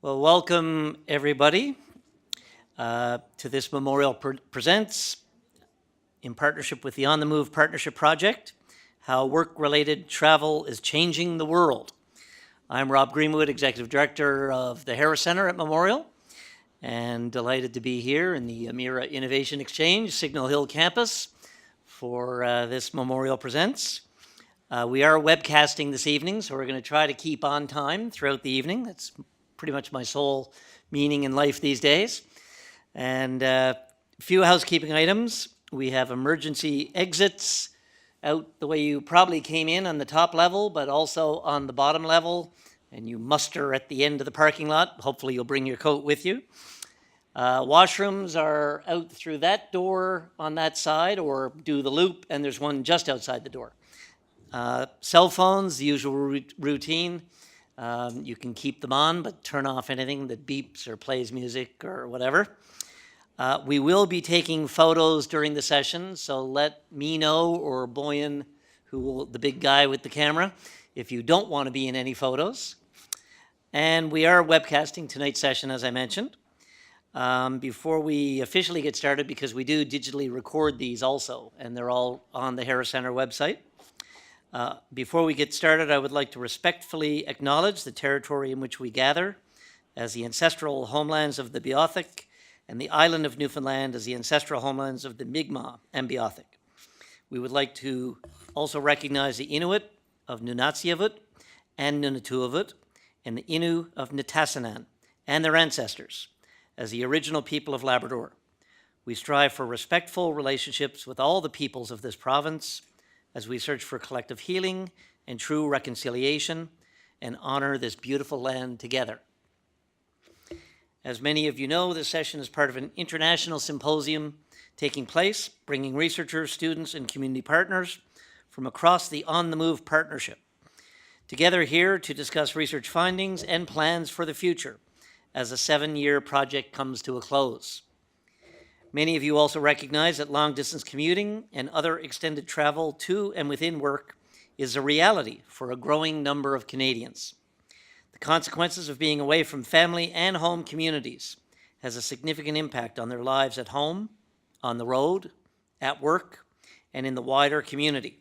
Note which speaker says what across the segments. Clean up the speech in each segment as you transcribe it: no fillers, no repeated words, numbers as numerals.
Speaker 1: Well, welcome everybody to this Memorial Presents in partnership with the On the Move Partnership Project, How Work-Related Travel is Changing the World. I'm Rob Greenwood, Executive Director of the Harris Center at Memorial, and delighted to be here in the Amira Innovation Exchange, Signal Hill campus for this Memorial Presents. We are webcasting this evening, so we're going to try to keep on time throughout the evening. That's pretty much my sole meaning in life these days. And a few housekeeping items. We have emergency exits out the way you probably came in on the top level, but also on the bottom level. And you muster at the end of the parking lot. Hopefully you'll bring your coat with you. Washrooms are out through that door on that side, or do the loop, and there's one just outside the door. Cell phones, the usual routine. You can keep them on, but turn off anything that beeps or plays music or whatever. We will be taking photos during the session, so let me know, or Boyan, the big guy with the camera, if you don't want to be in any photos. And we are webcasting tonight's session, as I mentioned. Before we officially get started, because we do digitally record these also, and they're all on the Harris Center website. Before we get started, I would like to respectfully acknowledge the territory in which we gather as the ancestral homelands of the Beothuk, and the island of Newfoundland as the ancestral homelands of the Mi'kmaq and Beothuk. We would like to also recognize the Inuit of Nunatsiavut and Nunatuavut, and the Innu of Nitassinan and their ancestors as the original people of Labrador. We strive for respectful relationships with all the peoples of this province as we search for collective healing and true reconciliation and honor this beautiful land together. As many of you know, this session is part of an international symposium taking place, bringing researchers, students, and community partners from across the On the Move partnership together here to discuss research findings and plans for the future as a 7-year project comes to a close. Many of you also recognize that long-distance commuting and other extended travel to and within work is a reality for a growing number of Canadians. The consequences of being away from family and home communities has a significant impact on their lives at home, on the road, at work, and in the wider community.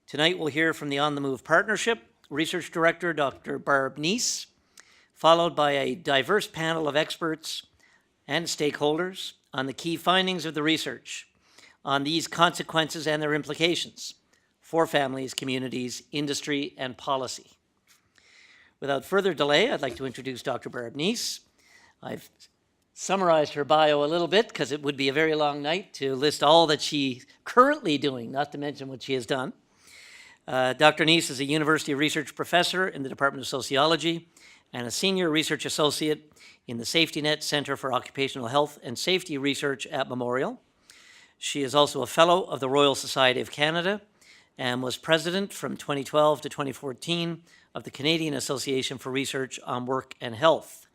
Speaker 1: Tonight we'll hear from the On the Move Partnership Research Director, Dr. Barb Neese, followed by a diverse panel of experts and stakeholders on the key findings of the research on these consequences and their implications for families, communities, industry, and policy. Without further delay, I'd like to introduce Dr. Bernice Neese. I've summarized her bio a little bit because it would be a very long night to list all that she's currently doing, not to mention what she has done. Dr. Neese is a university research professor in the Department of Sociology and a senior research associate in the Safety Net Center for Occupational Health and Safety Research at Memorial. She is also a fellow of the Royal Society of Canada and was president from 2012 to 2014 of the Canadian Association for Research on Work and Health.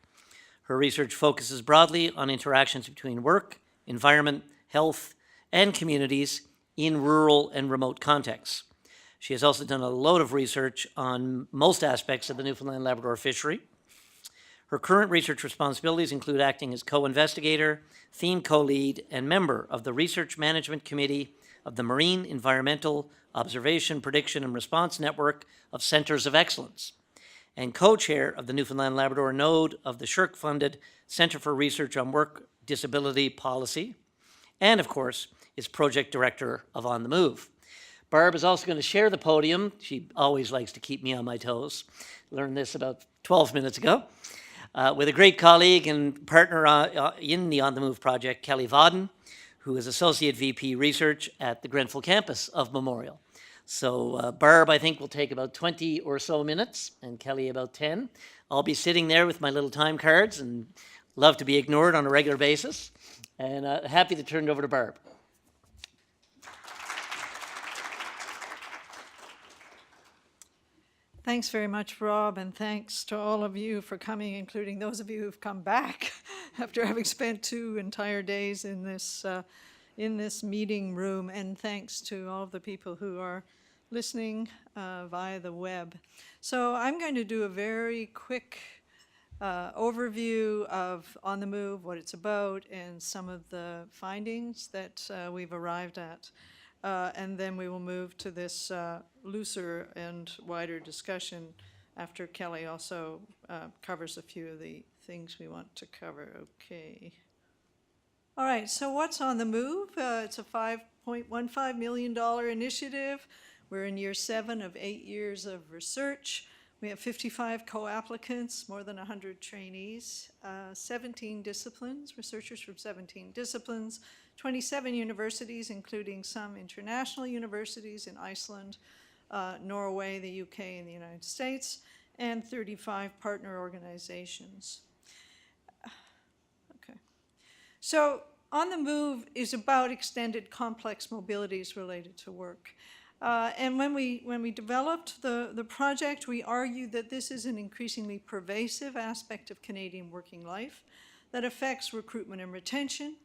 Speaker 1: Her research focuses broadly on interactions between work, environment, health, and communities in rural and remote contexts. She has also done a load of research on most aspects of the Newfoundland and Labrador fishery. Her current research responsibilities include acting as co-investigator, theme co-lead, and member of the Research Management Committee of the Marine Environmental Observation, Prediction, and Response Network of Centers of Excellence, and co-chair of the Newfoundland and Labrador node of the SSHRC-funded Center for Research on Work Disability Policy, and of course, is project director of On the Move. Barb is also going to share the podium. She always likes to keep me on my toes. Learned this about 12 minutes ago. With a great colleague and partner in the On the Move project, Kelly Vodden, who is Associate VP Research at the Grenfell campus of Memorial. So Barb, I think, will take about 20 or so minutes, and Kelly about 10. I'll be sitting there with my little time cards and love to be ignored on a regular basis, and happy to turn it over to Barb.
Speaker 2: Thanks very much, Rob, and thanks to all of you for coming, including those of you who've come back after having spent 2 entire days in this meeting room, and thanks to all of the people who are listening via the web. So I'm going to do a very quick overview of On the Move, what it's about, and some of the findings that we've arrived at. And then we will move to this looser and wider discussion after Kelly also covers a few of the things we want to cover. Okay. All right, so what's On the Move? It's a $5.15 million initiative. We're in year 7 of 8 years of research. We have 55 co-applicants, more than 100 trainees, 17 disciplines, researchers from 17 disciplines, 27 universities, including some international universities in Iceland, Norway, the UK, and the United States, and 35 partner organizations. Okay. So On the Move is about extended complex mobilities related to work. And when we developed the project, we argued that this is an increasingly pervasive aspect of Canadian working life that affects recruitment and retention,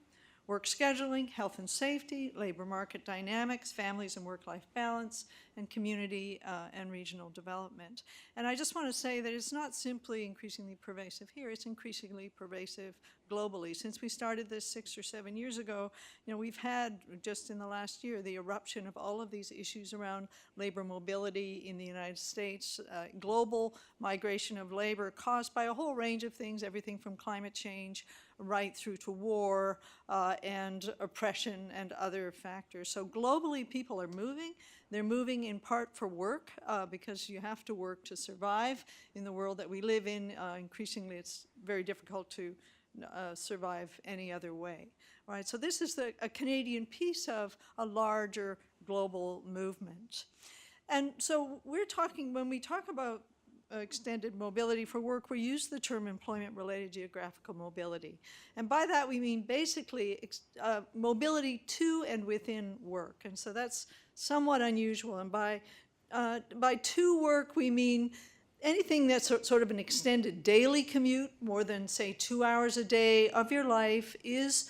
Speaker 2: work scheduling, health and safety, labor market dynamics, families and work-life balance, and community and regional development. And I just want to say that it's not simply increasingly pervasive here, it's increasingly pervasive globally. Since we started this 6 or 7 years ago, we've had, just in the last year, the eruption of all of these issues around labor mobility in the United States, global migration of labor caused by a whole range of things, everything from climate change right through to war and oppression and other factors. So globally, people are moving. They're moving in part for work because you have to work to survive in the world that we live in. Increasingly, it's very difficult to survive any other way. All right, so this is a Canadian piece of a larger global movement. And so when we talk about extended mobility for work, we use the term employment-related geographical mobility. And by that we mean basically mobility to and within work. And so that's somewhat unusual. And by to work we mean anything that's sort of an extended daily commute, more than say 2 hours a day of your life, is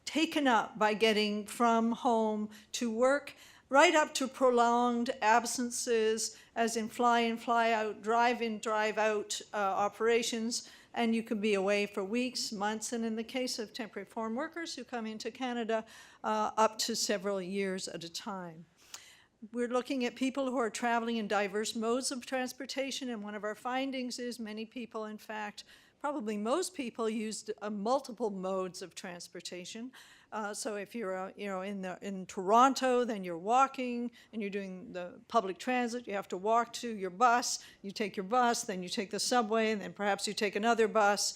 Speaker 2: taken up by getting from home to work, right up to prolonged absences, as in fly in, fly out, drive in, drive out operations, and you can be away for weeks, months, and in the case of temporary foreign workers who come into Canada, up to several years at a time. We're looking at people who are traveling in diverse modes of transportation, and one of our findings is many people, in fact, probably most people used multiple modes of transportation. So if you're in Toronto, then you're walking and you're doing the public transit. You have to walk to your bus. You take your bus, then you take the subway, and then perhaps you take another bus.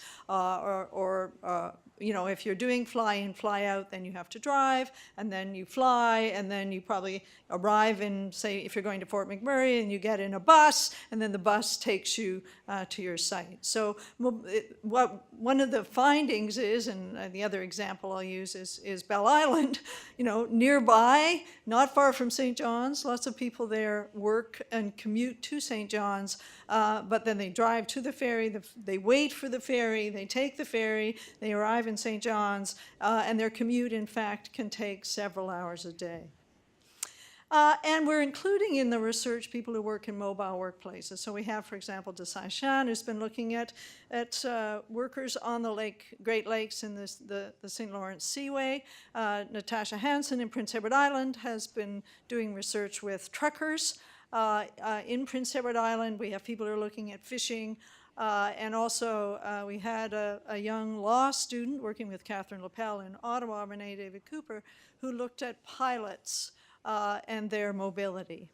Speaker 2: If you're doing fly in, fly out, then you have to drive, and then you fly, and then you probably arrive in, say, if you're going to Fort McMurray, and you get in a bus, and then the bus takes you to your site. So one of the findings is, and the other example I'll use is Bell Island, nearby, not far from St. John's. Lots of people there work and commute to St. John's, but then they drive to the ferry, they wait for the ferry, they take the ferry, they arrive in St. John's, and their commute, in fact, can take several hours a day. And we're including in the research people who work in mobile workplaces. So we have, for example, Desai Shan, who's been looking at workers on the Great Lakes in the St. Lawrence Seaway. Natasha Hansen in Prince Edward Island has been doing research with truckers. In Prince Edward Island, we have people who are looking at fishing. And also, we had a young law student working with Catherine Lapel in Ottawa, Renee David Cooper, who looked at pilots and their mobility.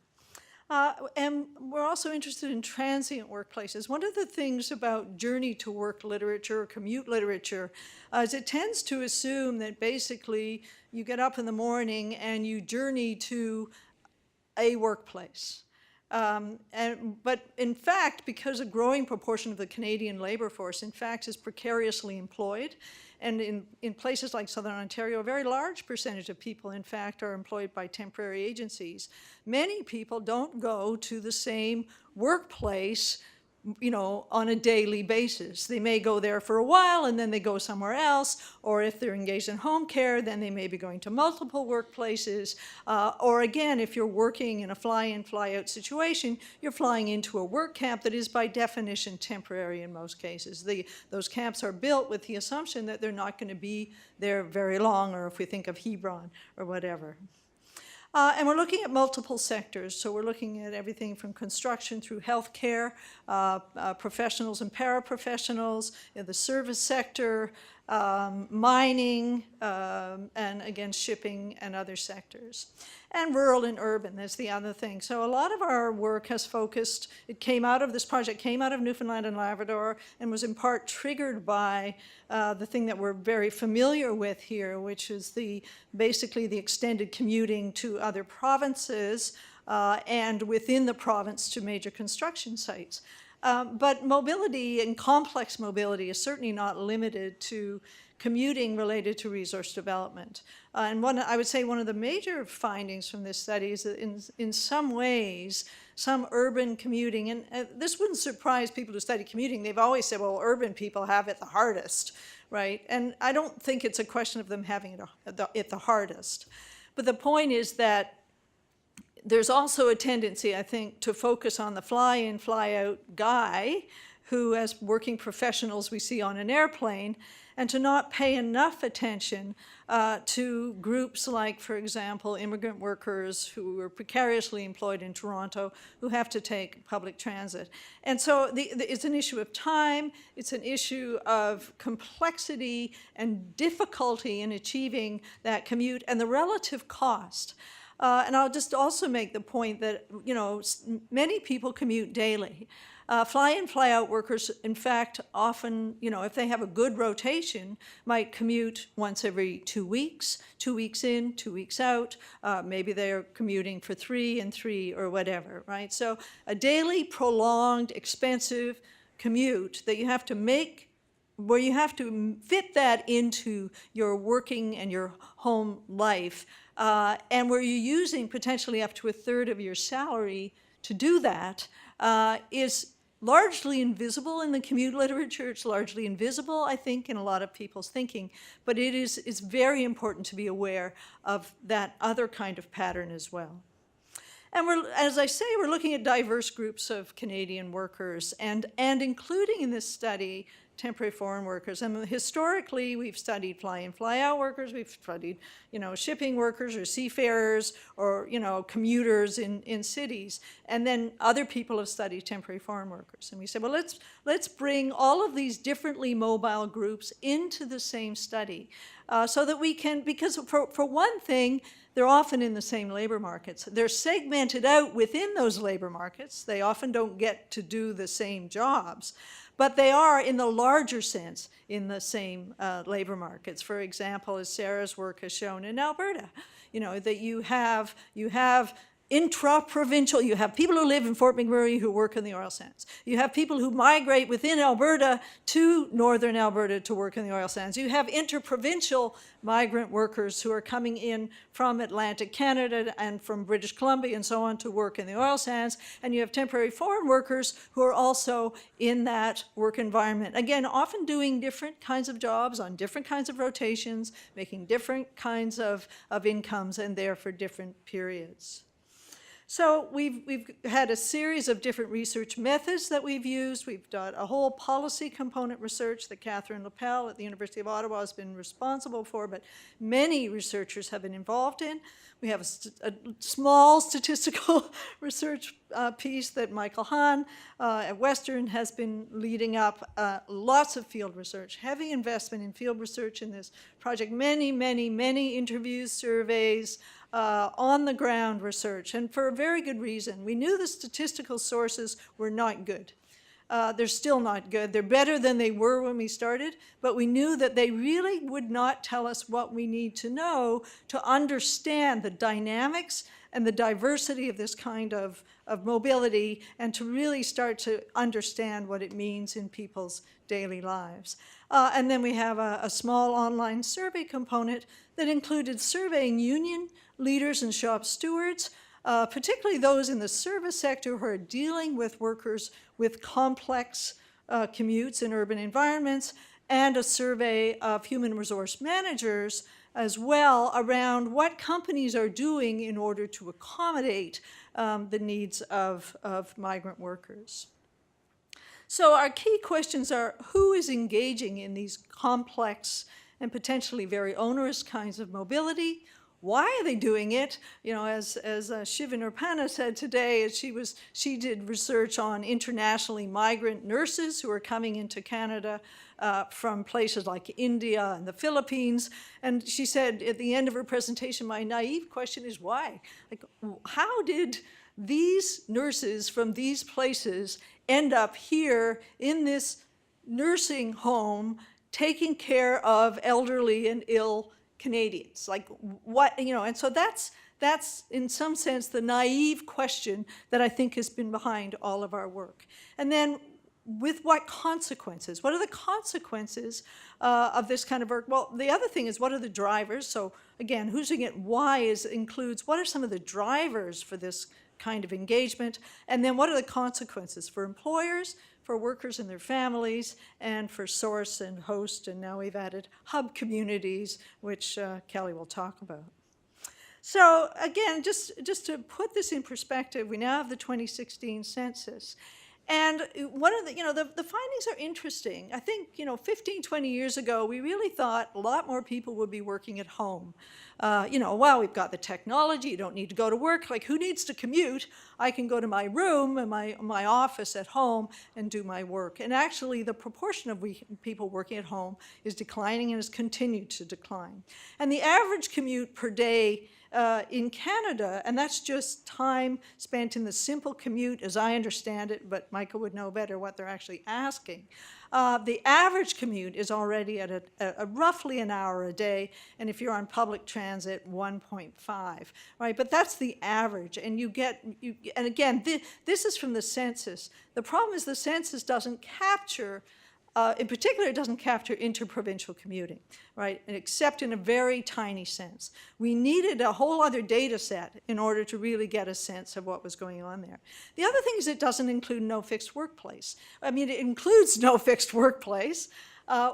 Speaker 2: And we're also interested in transient workplaces. One of the things about journey to work literature or commute literature is it tends to assume that basically you get up in the morning and you journey to a workplace. But in fact, because a growing proportion of the Canadian labor force, in fact, is precariously employed, and in places like Southern Ontario, a very large percentage of people, in fact, are employed by temporary agencies. Many people don't go to the same workplace you know, on a daily basis. They may go there for a while and then they go somewhere else, or if they're engaged in home care, then they may be going to multiple workplaces. Or again, if you're working in a fly-in, fly-out situation, you're flying into a work camp that is by definition temporary in most cases. Those camps are built with the assumption that they're not going to be there very long, or if we think of Hebron or whatever. And we're looking at multiple sectors. So we're looking at everything from construction through healthcare, professionals and paraprofessionals, in the service sector, mining, and again, shipping and other sectors. And rural and urban, that's the other thing. So a lot of our work has focused, this project came out of Newfoundland and Labrador and was in part triggered by the thing that we're very familiar with here, which is basically the extended commuting to other provinces and within the province to major construction sites. But mobility and complex mobility is certainly not limited to commuting related to resource development. And I would say one of the major findings from this study is that in some ways, some urban commuting, and this wouldn't surprise people who study commuting, they've always said, well, urban people have it the hardest, right? And I don't think it's a question of them having it the hardest. But the point is that there's also a tendency, I think, to focus on the fly-in, fly-out guy who, as working professionals we see on an airplane, and to not pay enough attention to groups like, for example, immigrant workers who are precariously employed in Toronto who have to take public transit. And so it's an issue of time, it's an issue of complexity and difficulty in achieving that commute and the relative cost. And I'll just also make the point that, you know, many people commute daily. Fly-in, fly-out workers, in fact, often, you know, if they have a good rotation, might commute once every 2 weeks, 2 weeks in, 2 weeks out. Maybe they're commuting for 3 and 3 or whatever, right? So a daily, prolonged, expensive commute that you have to make, where you have to fit that into your working and your home life, and where you're using potentially up to a third of your salary to do that, is largely invisible in the commute literature. It's largely invisible, I think, in a lot of people's thinking, but it's very important to be aware of that other kind of pattern as well. And as I say, we're looking at diverse groups of Canadian workers and including in this study temporary foreign workers. And historically, we've studied fly-in, fly-out workers. We've studied, you know, shipping workers or seafarers or, you know, commuters in cities. And then other people have studied temporary foreign workers. And we said, well, let's bring all of these differently mobile groups into the same study so that we can, because for one thing, they're often in the same labor markets. They're segmented out within those labor markets. They often don't get to do the same jobs, but they are, in the larger sense, in the same labor markets. For example, as Sarah's work has shown in Alberta, you know, that you have intra-provincial, you have people who live in Fort McMurray who work in the oil sands. You have people who migrate within Alberta to northern Alberta to work in the oil sands. You have interprovincial migrant workers who are coming in from Atlantic Canada and from British Columbia and so on to work in the oil sands. And you have temporary foreign workers who are also in that work environment. Again, often doing different kinds of jobs on different kinds of rotations, making different kinds of incomes, and there for different periods. So we've had a series of different research methods that we've used. We've done a whole policy component research that Catherine Lapel at the University of Ottawa has been responsible for, but many researchers have been involved in. We have a small statistical research piece that Michael Hahn at Western has been leading up. Lots of field research, heavy investment in field research in this project, many, many, many interviews, surveys, on-the-ground research, and for a very good reason. We knew the statistical sources were not good. They're still not good. They're better than they were when we started, but we knew that they really would not tell us what we need to know to understand the dynamics and the diversity of this kind of mobility and to really start to understand what it means in people's daily lives. And then we have a small online survey component that included surveying union leaders and shop stewards, particularly those in the service sector who are dealing with workers with complex commutes in urban environments, and a survey of human resource managers as well around what companies are doing in order to accommodate the needs of migrant workers. So our key questions are, who is engaging in these complex and potentially very onerous kinds of mobility? Why are they doing it? You know, as Shiv in her panel said today, she did research on internationally migrant nurses who are coming into Canada from places like India and the Philippines. And she said at the end of her presentation, my naive question is why? Like, how did these nurses from these places end up here in this nursing home taking care of elderly and ill Canadians? Like, what, you know, and so that's in some sense the naive question that I think has been behind all of our work. And then with what consequences? What are the consequences of this kind of work? Well, the other thing is, what are the drivers? So again, who's doing it? Why includes what are some of the drivers for this kind of engagement? And then what are the consequences for employers, for workers and their families, and for source and host, and now we've added hub communities, which Kelly will talk about. So again, just to put this in perspective, we now have the 2016 census. And one of the, you know, the findings are interesting. I think, you know, 15, 20 years ago, we really thought a lot more people would be working at home. You know, well, we've got the technology, you don't need to go to work. Like, who needs to commute? I can go to my room and my office at home and do my work. And actually, the proportion of people working at home is declining and has continued to decline. And the average commute per day in Canada, and that's just time spent in the simple commute as I understand it, but Michael would know better what they're actually asking. The average commute is already at a roughly an hour a day, and if you're on public transit, 1.5, right? But that's the average, and and again, this is from the census. The problem is the census doesn't capture in particular, it doesn't capture interprovincial commuting, right? Except in a very tiny sense. We needed a whole other data set in order to really get a sense of what was going on there. The other thing is it doesn't include no fixed workplace. I mean, it includes no fixed workplace,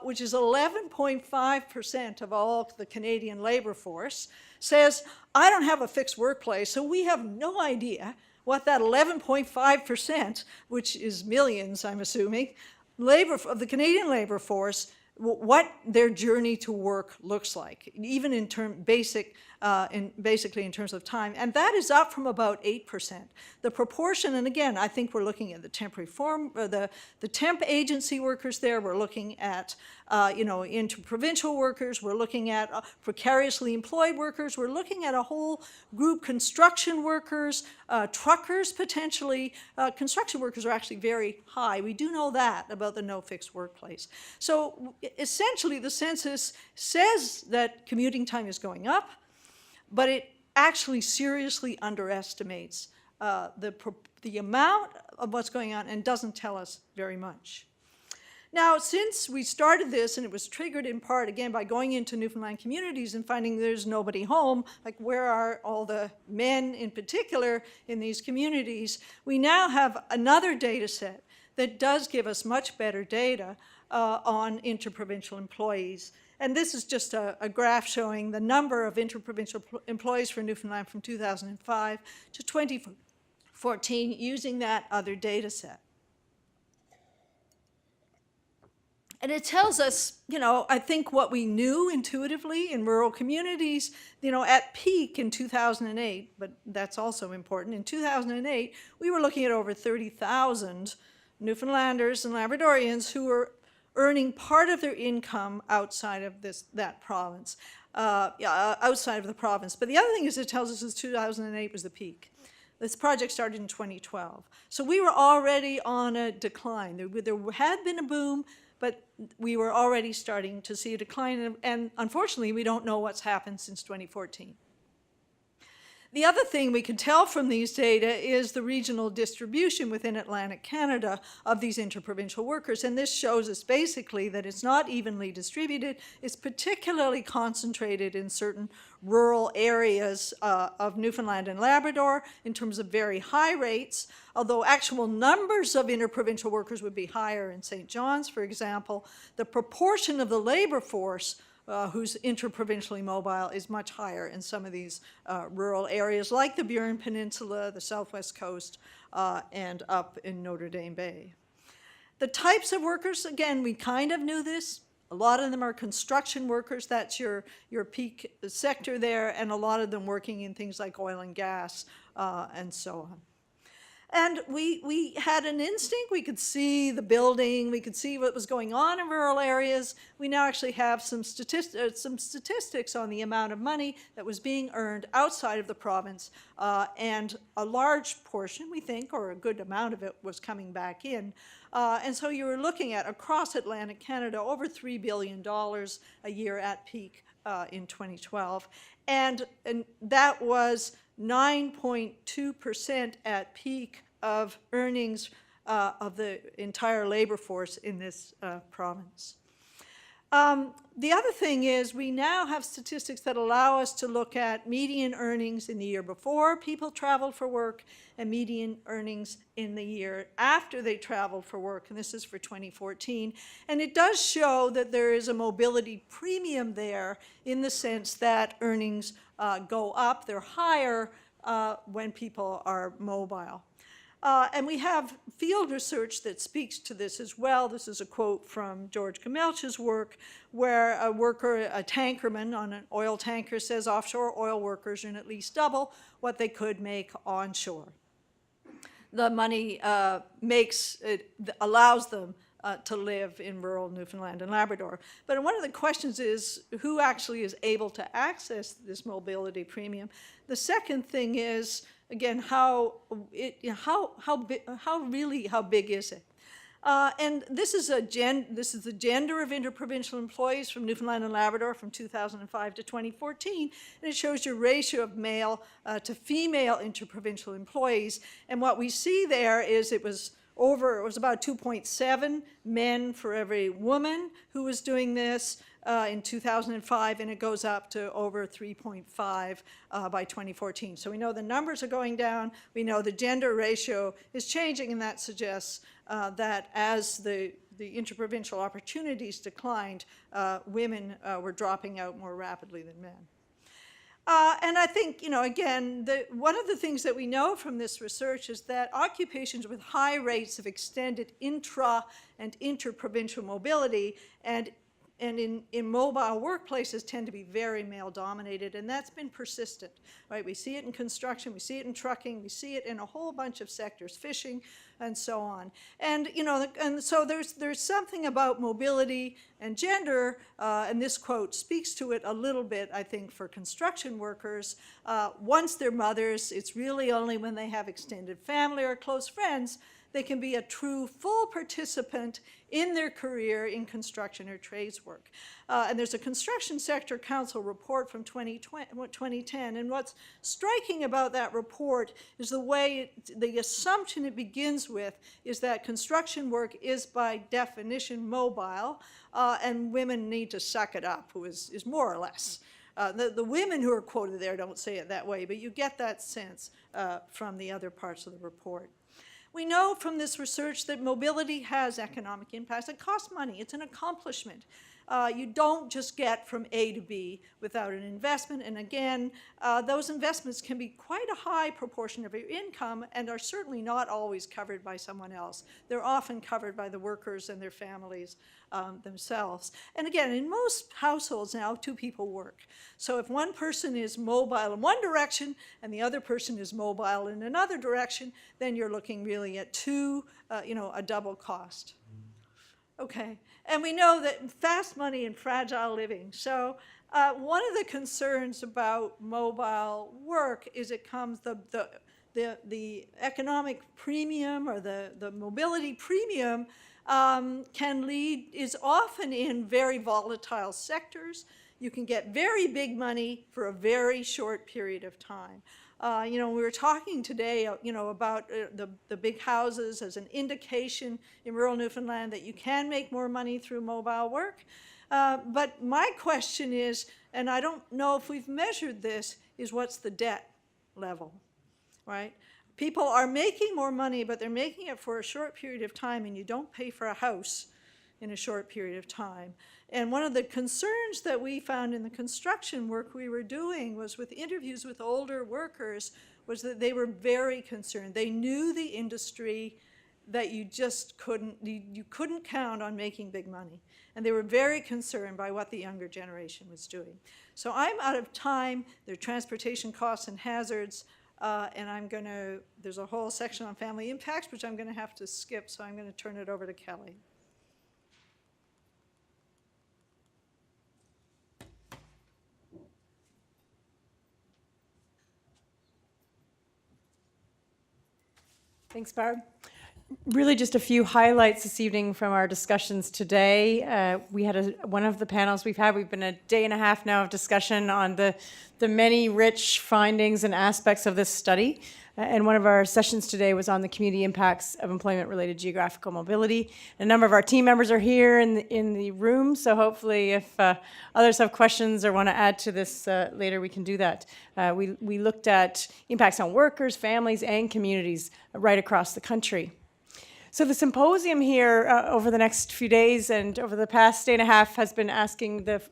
Speaker 2: which is 11.5% of all the Canadian labor force, says, I don't have a fixed workplace, so we have no idea what that 11.5%, which is millions, I'm assuming, of the Canadian labor force, what their journey to work looks like, even in basically in terms of time. And that is up from about 8%. The proportion, and again, I think we're looking at the temporary form, or the temp agency workers there, we're looking at, you know, interprovincial workers, we're looking at precariously employed workers, we're looking at a whole group, construction workers, truckers potentially. Construction workers are actually very high. We do know that about the no fixed workplace. So essentially the census says that commuting time is going up, but it actually seriously underestimates the amount of what's going on and doesn't tell us very much. Now, since we started this, and it was triggered in part, again, by going into Newfoundland communities and finding there's nobody home, like where are all the men in particular in these communities, we now have another data set that does give us much better data on interprovincial employees. And this is just a graph showing the number of interprovincial employees for Newfoundland from 2005 to 2014 using that other data set. And it tells us, you know, I think what we knew intuitively in rural communities, you know, at peak in 2008, but that's also important. In 2008, we were looking at over 30,000 Newfoundlanders and Labradorians who were earning part of their income outside of that province, outside of the province. But the other thing is it tells us that 2008 was the peak. This project started in 2012. So we were already on a decline. There had been a boom, but we were already starting to see a decline, and unfortunately, we don't know what's happened since 2014. The other thing we can tell from these data is the regional distribution within Atlantic Canada of these interprovincial workers. And this shows us basically that it's not evenly distributed. It's particularly concentrated in certain rural areas of Newfoundland and Labrador in terms of very high rates, although actual numbers of interprovincial workers would be higher in St. John's, for example. The proportion of the labor force who's interprovincially mobile is much higher in some of these rural areas like the Burin Peninsula, the Southwest Coast, and up in Notre Dame Bay. The types of workers, again, we kind of knew this. A lot of them are construction workers, that's your peak sector there, and a lot of them working in things like oil and gas and so on. And we had an instinct. We could see the building. We could see what was going on in rural areas. We now actually have some statistics on the amount of money that was being earned outside of the province. And a large portion, we think, or a good amount of it was coming back in. And so you were looking at, across Atlantic Canada, over $3 billion a year at peak in 2012. And that was 9.2% at peak of earnings of the entire labor force in this province. The other thing is we now have statistics that allow us to look at median earnings in the year before people traveled for work and median earnings in the year after they traveled for work, and this is for 2014. And it does show that there is a mobility premium there in the sense that earnings go up, they're higher when people are mobile. And we have field research that speaks to this as well. This is a quote from George Gamelch's work, where a worker, a tankerman on an oil tanker, says offshore oil workers earn at least double what they could make onshore. The money allows them to live in rural Newfoundland and Labrador. But one of the questions is who actually is able to access this mobility premium. The second thing is, again, how big is it? And this is the gender of interprovincial employees from Newfoundland and Labrador from 2005 to 2014, and it shows your ratio of male to female interprovincial employees. And what we see there is it was about 2.7 men for every woman who was doing this in 2005, and it goes up to over 3.5 by 2014. So we know the numbers are going down. We know the gender ratio is changing, and that suggests that as the interprovincial opportunities declined, women were dropping out more rapidly than men. And I think, again, one of the things that we know from this research is that occupations with high rates of extended intra and interprovincial mobility and in mobile workplaces tend to be very male-dominated, and that's been persistent, right? We see it in construction, we see it in trucking, we see it in a whole bunch of sectors, fishing, and so on. And, and so there's something about mobility and gender, and this quote speaks to it a little bit, I think, for construction workers. Once they're mothers, it's really only when they have extended family or close friends they can be a true full participant in their career in construction or trades work. And there's a Construction Sector Council report from 2010, and what's striking about that report is the assumption it begins with is that construction work is by definition mobile, and women need to suck it up, is more or less. The women who are quoted there don't say it that way, but you get that sense from the other parts of the report. We know from this research that mobility has economic impacts. It costs money. It's an accomplishment. You don't just get from A to B without an investment. And again, those investments can be quite a high proportion of your income and are certainly not always covered by someone else. They're often covered by the workers and their families themselves. And again, in most households now, two people work. So if one person is mobile in one direction and the other person is mobile in another direction, then you're looking really at a double cost. Okay, and we know that fast money and fragile living. So one of the concerns about mobile work is it comes the economic premium or the mobility premium is often in very volatile sectors. You can get very big money for a very short period of time. We were talking today, about the big houses as an indication in rural Newfoundland that you can make more money through mobile work. But my question is, and I don't know if we've measured this, is what's the debt level, right? People are making more money, but they're making it for a short period of time, and you don't pay for a house in a short period of time. And one of the concerns that we found in the construction work we were doing was with interviews with older workers, was that they were very concerned. They knew the industry, that you just couldn't count on making big money. And they were very concerned by what the younger generation was doing. So I'm out of time. There are transportation costs and hazards, and there's a whole section on family impacts, which I'm gonna have to skip, so I'm gonna turn it over to Kelly.
Speaker 3: Thanks, Barb. Really just a few highlights this evening from our discussions today. We had one of the panels we've been a day and a half now of discussion on the many rich findings and aspects of this study. And one of our sessions today was on the community impacts of employment-related geographical mobility. A number of our team members are here in the room, so hopefully if others have questions or want to add to this later, we can do that. We looked at impacts on workers, families, and communities right across the country. So the symposium here over the next few days and over the past day and a half has been asking the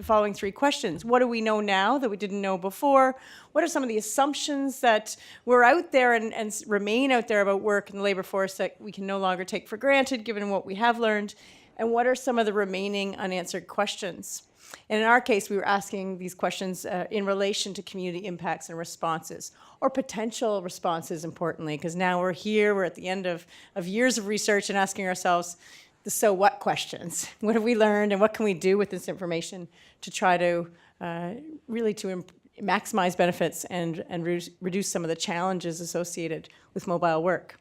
Speaker 3: following three questions. What do we know now that we didn't know before? What are some of the assumptions that were out there and remain out there about work and the labor force that we can no longer take for granted given what we have learned? And what are some of the remaining unanswered questions? And in our case, we were asking these questions in relation to community impacts and responses, or potential responses, importantly, because now we're at the end of years of research and asking ourselves the so what questions. What have we learned and what can we do with this information to try to maximize benefits and reduce some of the challenges associated with mobile work?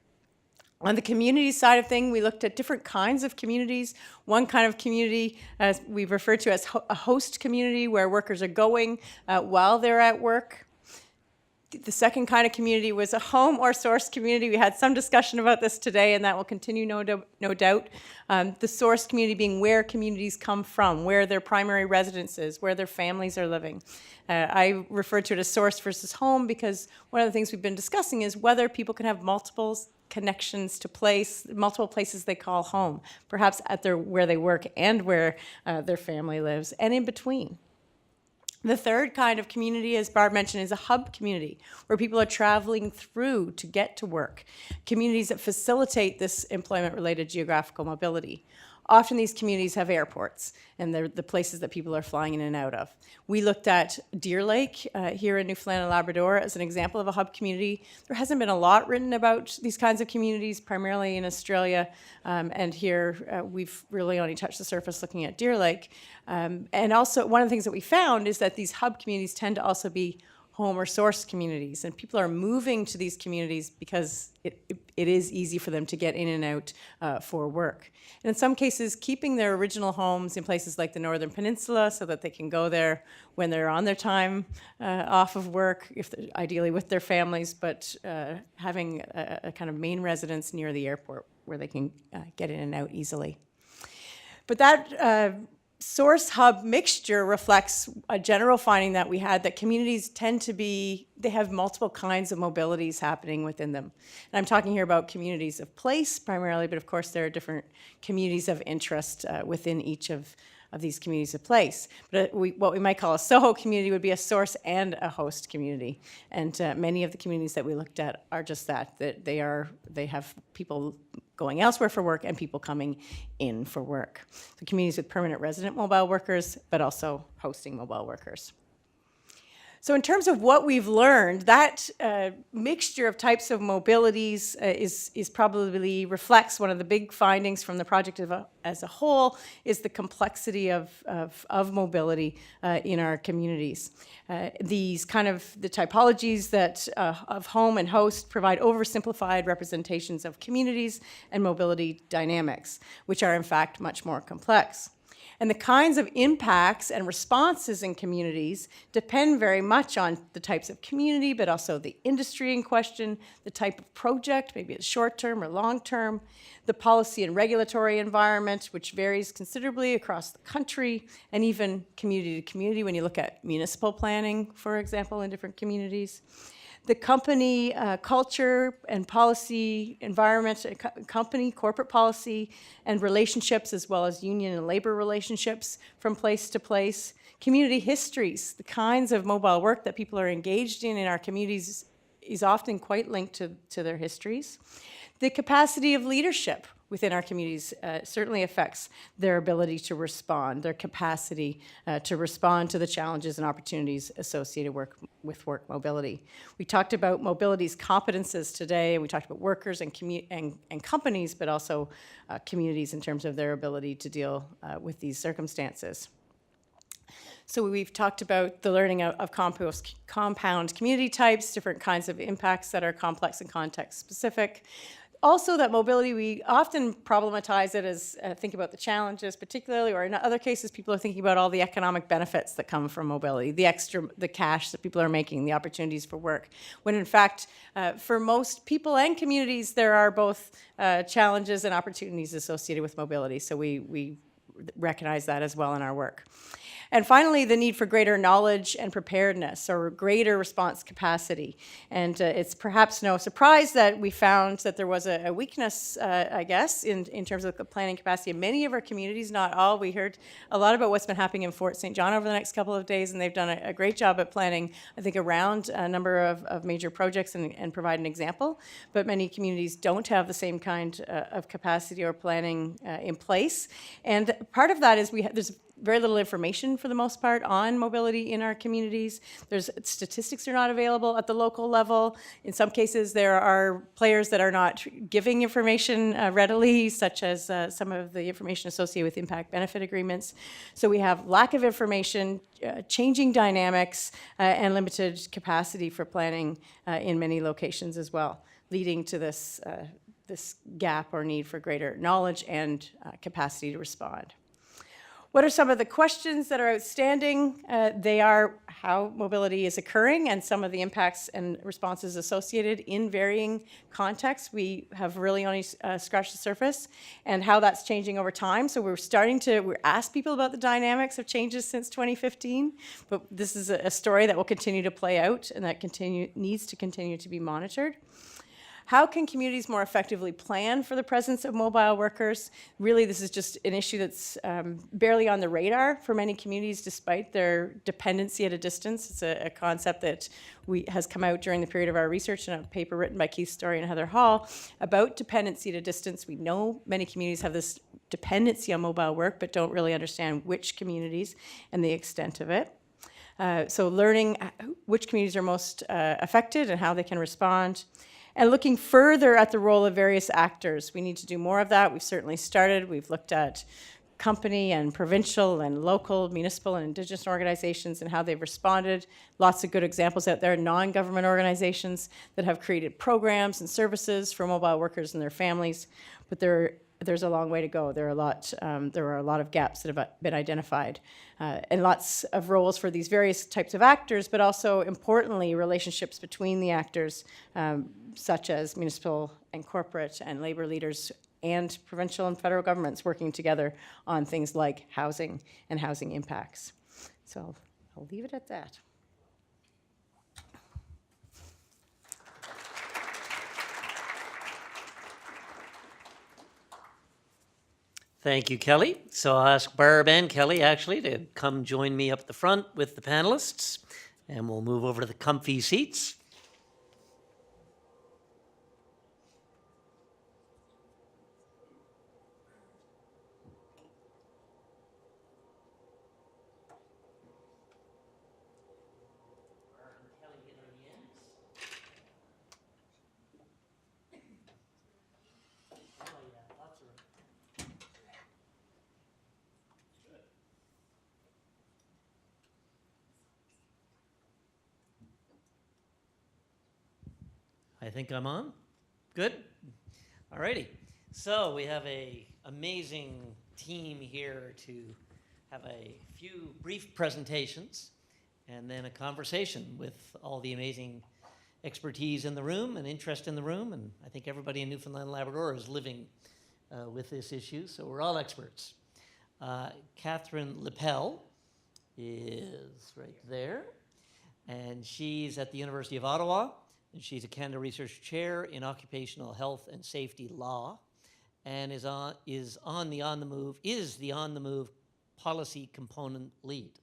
Speaker 3: On the community side of things, we looked at different kinds of communities. One kind of community, as we've referred to as a host community, where workers are going while they're at work. The second kind of community was a home or source community. We had some discussion about this today, and that will continue, no doubt. The source community being where communities come from, where their primary residence is, where their families are living. I refer to it as source versus home because one of the things we've been discussing is whether people can have multiple connections to multiple places they call home, perhaps at where they work and where their family lives, and in between. The third kind of community, as Barb mentioned, is a hub community, where people are traveling through to get to work. Communities that facilitate this employment-related geographical mobility. Often these communities have airports, and they're the places that people are flying in and out of. We looked at Deer Lake here in Newfoundland and Labrador as an example of a hub community. There hasn't been a lot written about these kinds of communities, primarily in Australia, and here we've really only touched the surface looking at Deer Lake. And also, one of the things that we found is that these hub communities tend to also be home or source communities, and people are moving to these communities because it is easy for them to get in and out for work. And in some cases, keeping their original homes in places like the Northern Peninsula so that they can go there when they're on their time off of work, ideally with their families, but having a kind of main residence near the airport where they can get in and out easily. But that source hub mixture reflects a general finding that we had, that communities they have multiple kinds of mobilities happening within them. And I'm talking here about communities of place primarily, but of course there are different communities of interest within each of these communities of place. But what we might call a SOHO community would be a source and a host community. And many of the communities that we looked at are just that they have people going elsewhere for work and people coming in for work. So communities with permanent resident mobile workers, but also hosting mobile workers. So in terms of what we've learned, that mixture of types of mobilities is probably reflects one of the big findings from the project as a whole, is the complexity of mobility in our communities. These kind of the typologies that of home and host provide oversimplified representations of communities and mobility dynamics, which are in fact much more complex. And the kinds of impacts and responses in communities depend very much on the types of community, but also the industry in question, the type of project, maybe it's short-term or long-term, the policy and regulatory environment, which varies considerably across the country, and even community to community when you look at municipal planning, for example, in different communities. The company culture and policy environment, company corporate policy and relationships, as well as union and labor relationships from place to place. Community histories, the kinds of mobile work that people are engaged in our communities is often quite linked to their histories. The capacity of leadership within our communities certainly affects their ability to respond, their capacity to respond to the challenges and opportunities associated with work mobility. We talked about mobility's competences today, and we talked about workers and companies, but also communities in terms of their ability to deal with these circumstances. So we've talked about the learning of compound community types, different kinds of impacts that are complex and context specific. Also, that mobility, we often problematize it as think about the challenges particularly, or in other cases, people are thinking about all the economic benefits that come from mobility, the cash that people are making, the opportunities for work. When in fact, for most people and communities, there are both challenges and opportunities associated with mobility. So we recognize that as well in our work. And finally, the need for greater knowledge and preparedness, or greater response capacity. And it's perhaps no surprise that we found that there was a weakness, I guess, in terms of the planning capacity in many of our communities, not all. We heard a lot about what's been happening in Fort St. John over the next couple of days, and they've done a great job at planning, I think, around a number of major projects and provide an example. But many communities don't have the same kind of capacity or planning in place. And part of that is there's very little information for the most part on mobility in our communities. There's statistics are not available at the local level. In some cases, there are players that are not giving information readily, such as some of the information associated with impact benefit agreements. So we have lack of information, changing dynamics, and limited capacity for planning in many locations as well, leading to this gap or need for greater knowledge and capacity to respond. What are some of the questions that are outstanding? They are how mobility is occurring and some of the impacts and responses associated in varying contexts. We have really only scratched the surface, and how that's changing over time. So we're asked people about the dynamics of changes since 2015, but this is a story that will continue to play out and that needs to continue to be monitored. How can communities more effectively plan for the presence of mobile workers? Really, this is just an issue that's barely on the radar for many communities, despite their dependency at a distance. It's a concept that has come out during the period of our research in a paper written by Keith Story and Heather Hall about dependency at a distance. We know many communities have this dependency on mobile work, but don't really understand which communities and the extent of it. So learning which communities are most affected and how they can respond. And looking further at the role of various actors. We need to do more of that. We've certainly started. We've looked at company and provincial and local, municipal and Indigenous organizations and how they've responded. Lots of good examples out there, non-government organizations that have created programs and services for mobile workers and their families. But there's a long way to go. There are a lot of gaps that have been identified, and lots of roles for these various types of actors, but also importantly, relationships between the actors, such as municipal and corporate and labor leaders and provincial and federal governments working together on things like housing and housing impacts. So I'll leave it at that.
Speaker 1: Thank you, Kelly. So I'll ask Barb and Kelly, actually, to come join me up the front with the panelists, and we'll move over to the comfy seats. I think I'm on. Good. All righty. So we have an amazing team here to have a few brief presentations and then a conversation with all the amazing expertise in the room and interest in the room. And I think everybody in Newfoundland and Labrador is living with this issue, so we're all experts. Catherine Lepel is right there, and she's at the University of Ottawa, and she's a Canada Research Chair in Occupational Health and Safety Law, and is the On the Move Policy Component Lead.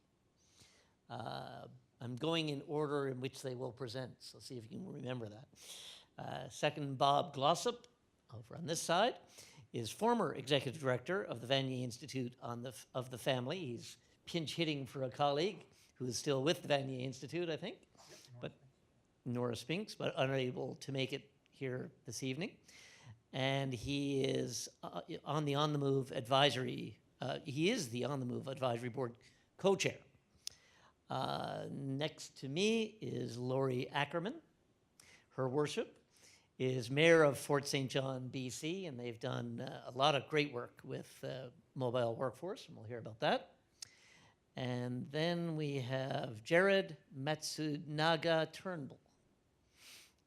Speaker 1: I'm going in order in which they will present, so see if you can remember that. Second, Bob Glossop, over on this side, is former Executive Director of the Vanier Institute of the Family. He's pinch hitting for a colleague who is still with the Vanier Institute, I think, but Nora Spinks, but unable to make it here this evening. And he is on the Move Advisory, he is the On the Move Advisory Board co-chair. Next to me is Laurie Ackerman. Her worship is mayor of Fort St. John, BC, and they've done a lot of great work with mobile workforce, and we'll hear about that. And then we have Jared Matsunaga Turnbull.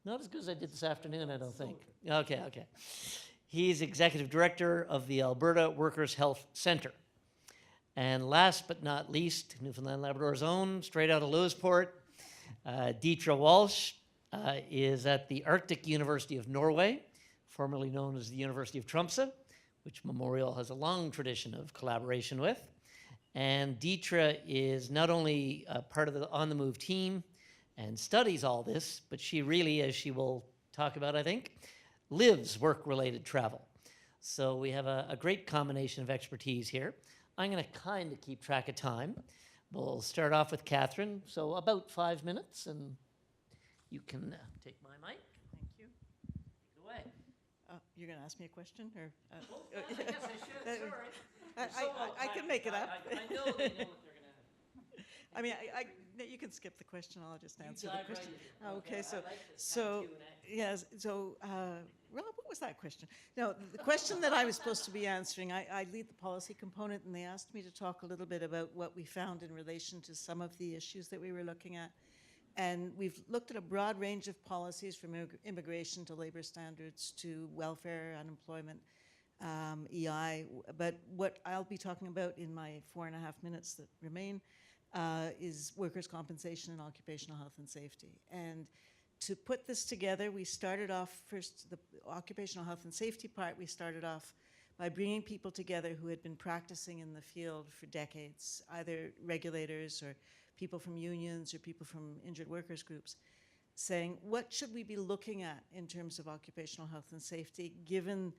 Speaker 1: Not as good as I did this afternoon, I don't think. Okay. He's executive director of the Alberta Workers' Health Centre. And last but not least, Newfoundland and Labrador's own, straight out of Lewisport, Dietra Walsh is at the Arctic University of Norway, formerly known as the University of Tromsø, which Memorial has a long tradition of collaboration with. And Dietra is not only part of the On the Move team and studies all this, but she really, as she will talk about, I think, lives work-related travel. So we have a great combination of expertise here. I'm going to kind of keep track of time. We'll start off with Catherine, so about 5 minutes, and you can take my mic.
Speaker 3: Thank you.
Speaker 1: Take it away.
Speaker 4: You're going to ask me a question? Or,
Speaker 1: I guess I should, sorry.
Speaker 4: I can make it up.
Speaker 1: I know they know what they're going to.
Speaker 4: I mean, you can skip the question. I'll just answer the
Speaker 1: dive right
Speaker 4: question.
Speaker 1: into it.
Speaker 4: Okay, so,
Speaker 1: I like this,
Speaker 4: so,
Speaker 1: kind of Q&A.
Speaker 4: yes, so, Rob, what was that question? No, the question that I was supposed to be answering, I lead the policy component, and they asked me to talk a little bit about what we found in relation to some of the issues that we were looking at. And we've looked at a broad range of policies from immigration to labor standards to welfare, unemployment, EI. But what I'll be talking about in my 4.5 minutes that remain is workers' compensation and occupational health and safety. And to put this together, we started off first, the occupational health and safety part, we started off by bringing people together who had been practicing in the field for decades, either regulators or people from unions or people from injured workers groups, saying, what should we be looking at in terms of occupational health and safety, given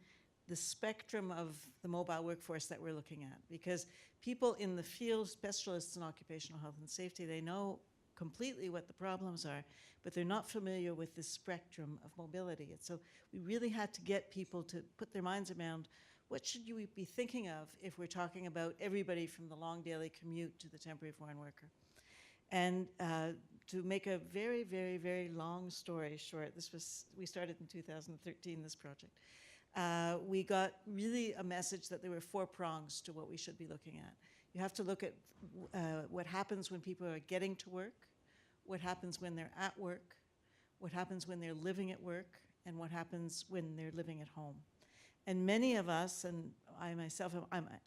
Speaker 4: the spectrum of the mobile workforce that we're looking at? Because people in the field, specialists in occupational health and safety, they know completely what the problems are, but they're not familiar with the spectrum of mobility. And so we really had to get people to put their minds around, what should you be thinking of if we're talking about everybody from the long daily commute to the temporary foreign worker? And to make a very, very, very long story short, we started in 2013, this project. We got really a message that there were 4 prongs to what we should be looking at. You have to look at what happens when people are getting to work, what happens when they're at work, what happens when they're living at work, and what happens when they're living at home. And many of us, and I myself,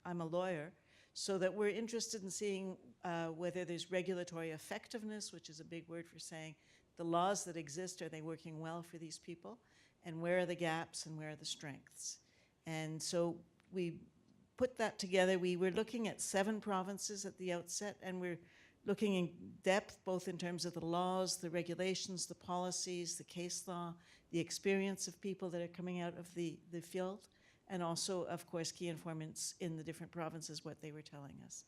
Speaker 4: I'm a lawyer, so that we're interested in seeing whether there's regulatory effectiveness, which is a big word for saying the laws that exist, are they working well for these people? And where are the gaps and where are the strengths? And so we put that together. We were looking at 7 provinces at the outset, and we're looking in depth, both in terms of the laws, the regulations, the policies, the case law, the experience of people that are coming out of the field, and also, of course, key informants in the different provinces, what they were telling us.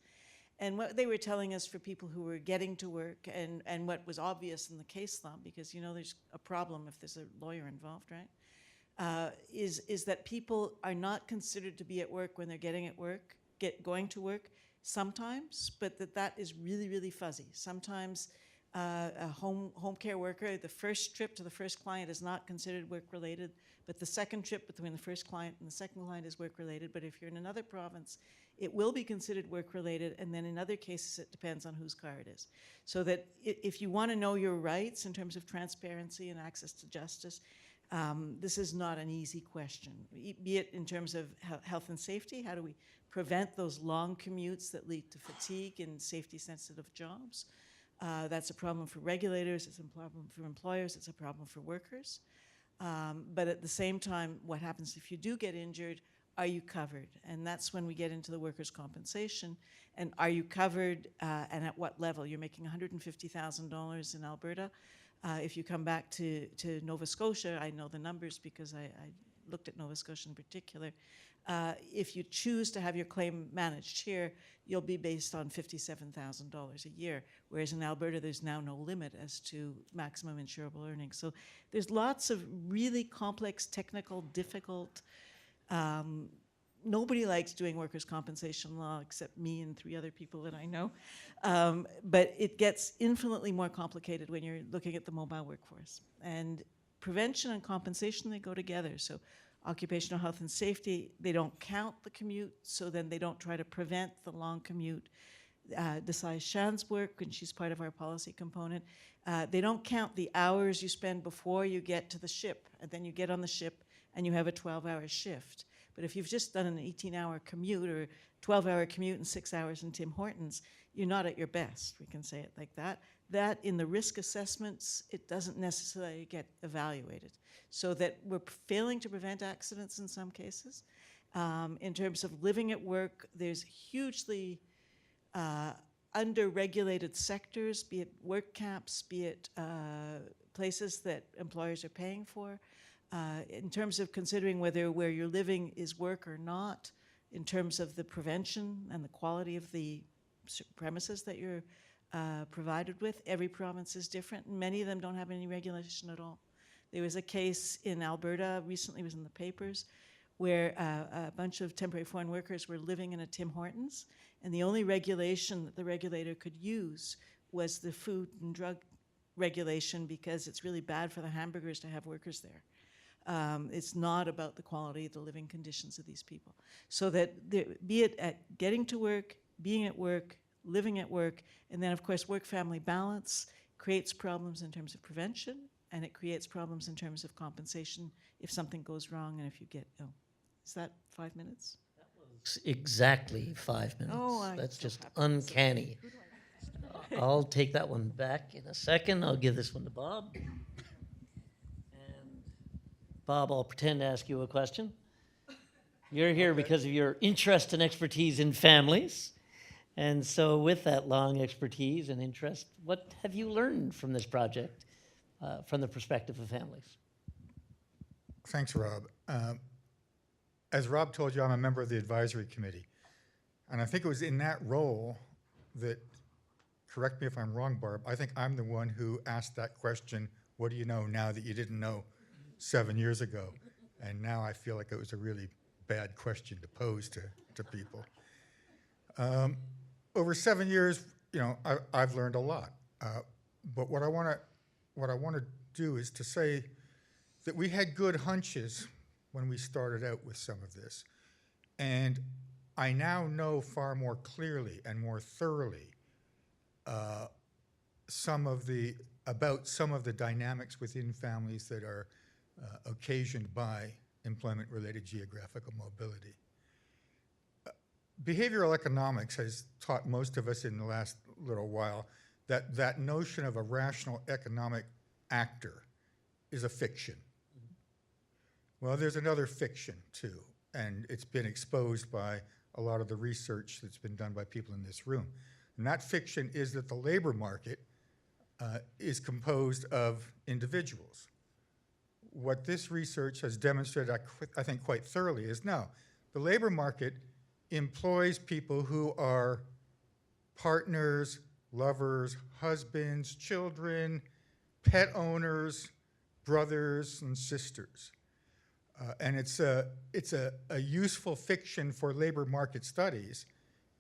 Speaker 4: And what they were telling us for people who were getting to work, and what was obvious in the case law, because you know there's a problem if there's a lawyer involved, right? Is that people are not considered to be at work when they're going to work sometimes, but that is really, really fuzzy. Sometimes a home care worker, the first trip to the first client is not considered work-related, but the second trip between the first client and the second client is work-related. But if you're in another province, it will be considered work-related, and then in other cases, it depends on whose car it is. So that if you want to know your rights in terms of transparency and access to justice, this is not an easy question, be it in terms of health and safety. How do we prevent those long commutes that lead to fatigue in safety-sensitive jobs? That's a problem for regulators, it's a problem for employers, it's a problem for workers. But at the same time, what happens if you do get injured? Are you covered? And that's when we get into the workers' compensation. And are you covered, and at what level? You're making $150,000 in Alberta. If you come back to Nova Scotia, I know the numbers because I looked at Nova Scotia in particular. If you choose to have your claim managed here, you'll be based on $57,000 a year, whereas in Alberta, there's now no limit as to maximum insurable earnings. So there's lots of really complex, technical, difficult. Nobody likes doing workers' compensation law except me and 3 other people that I know. But it gets infinitely more complicated when you're looking at the mobile workforce. And prevention and compensation, they go together. So occupational health and safety, they don't count the commute, so then they don't try to prevent the long commute. Desai Shan's work, and she's part of our policy component, they don't count the hours you spend before you get to the ship, and then you get on the ship and you have a 12-hour shift. But if you've just done an 18-hour commute or 12-hour commute and 6 hours in Tim Hortons, you're not at your best, we can say it like that. That in the risk assessments, it doesn't necessarily get evaluated. So that we're failing to prevent accidents in some cases. In terms of living at work, there's hugely under-regulated sectors, be it work camps, be it places that employers are paying for. In terms of considering whether where you're living is work or not, in terms of the prevention and the quality of the premises that you're provided with, every province is different. Many of them don't have any regulation at all. There was a case in Alberta, recently was in the papers, where a bunch of temporary foreign workers were living in a Tim Hortons, and the only regulation that the regulator could use was the food and drug regulation, because it's really bad for the hamburgers to have workers there. It's not about the quality of the living conditions of these people. So that be it at getting to work, being at work, living at work, and then of course work-family balance creates problems in terms of prevention, and it creates problems in terms of compensation if something goes wrong and if you get ill. Is that 5 minutes?
Speaker 1: Exactly 5 minutes.
Speaker 4: Oh,
Speaker 1: That's just uncanny. I'll take that one back in a second. I'll give this one to Bob. And Bob, I'll pretend to ask you a question. You're here because of your interest and expertise in families. And so with that long expertise and interest, what have you learned from this project from the perspective of families?
Speaker 5: Thanks, Rob. As Rob told you, I'm a member of the advisory committee. And I think it was in that role that, correct me if I'm wrong, Barb, I think I'm the one who asked that question, what do you know now that you didn't know 7 years ago? And now I feel like it was a really bad question to pose to people. Over 7 years, you know, I've learned a lot. But what I want to do is to say that we had good hunches when we started out with some of this. And I now know far more clearly and more thoroughly about some of the dynamics within families that are occasioned by employment-related geographical mobility. Behavioral economics has taught most of us in the last little while that that notion of a rational economic actor is a fiction. Well, there's another fiction too, and it's been exposed by a lot of the research that's been done by people in this room. And that fiction is that the labor market is composed of individuals. What this research has demonstrated, I think quite thoroughly, is no, the labor market employs people who are partners, lovers, husbands, children, pet owners, brothers and sisters. And it's a useful fiction for labor market studies.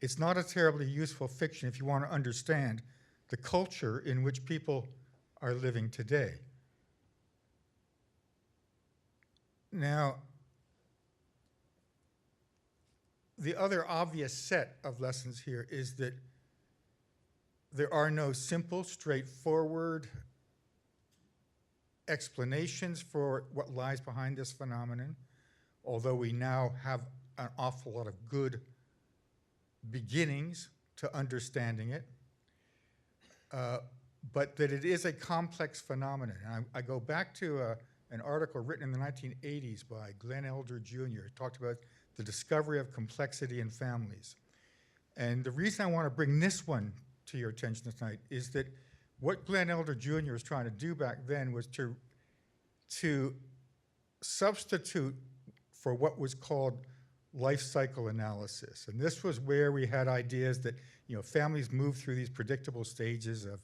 Speaker 5: It's not a terribly useful fiction if you want to understand the culture in which people are living today. Now, the other obvious set of lessons here is that there are no simple, straightforward explanations for what lies behind this phenomenon, although we now have an awful lot of good beginnings to understanding it, but that it is a complex phenomenon. And I go back to an article written in the 1980s by Glenn Elder Jr. It talked about the discovery of complexity in families. And the reason I want to bring this one to your attention tonight is that what Glenn Elder Jr. was trying to do back then was to substitute for what was called life cycle analysis. And this was where we had ideas that, families move through these predictable stages of,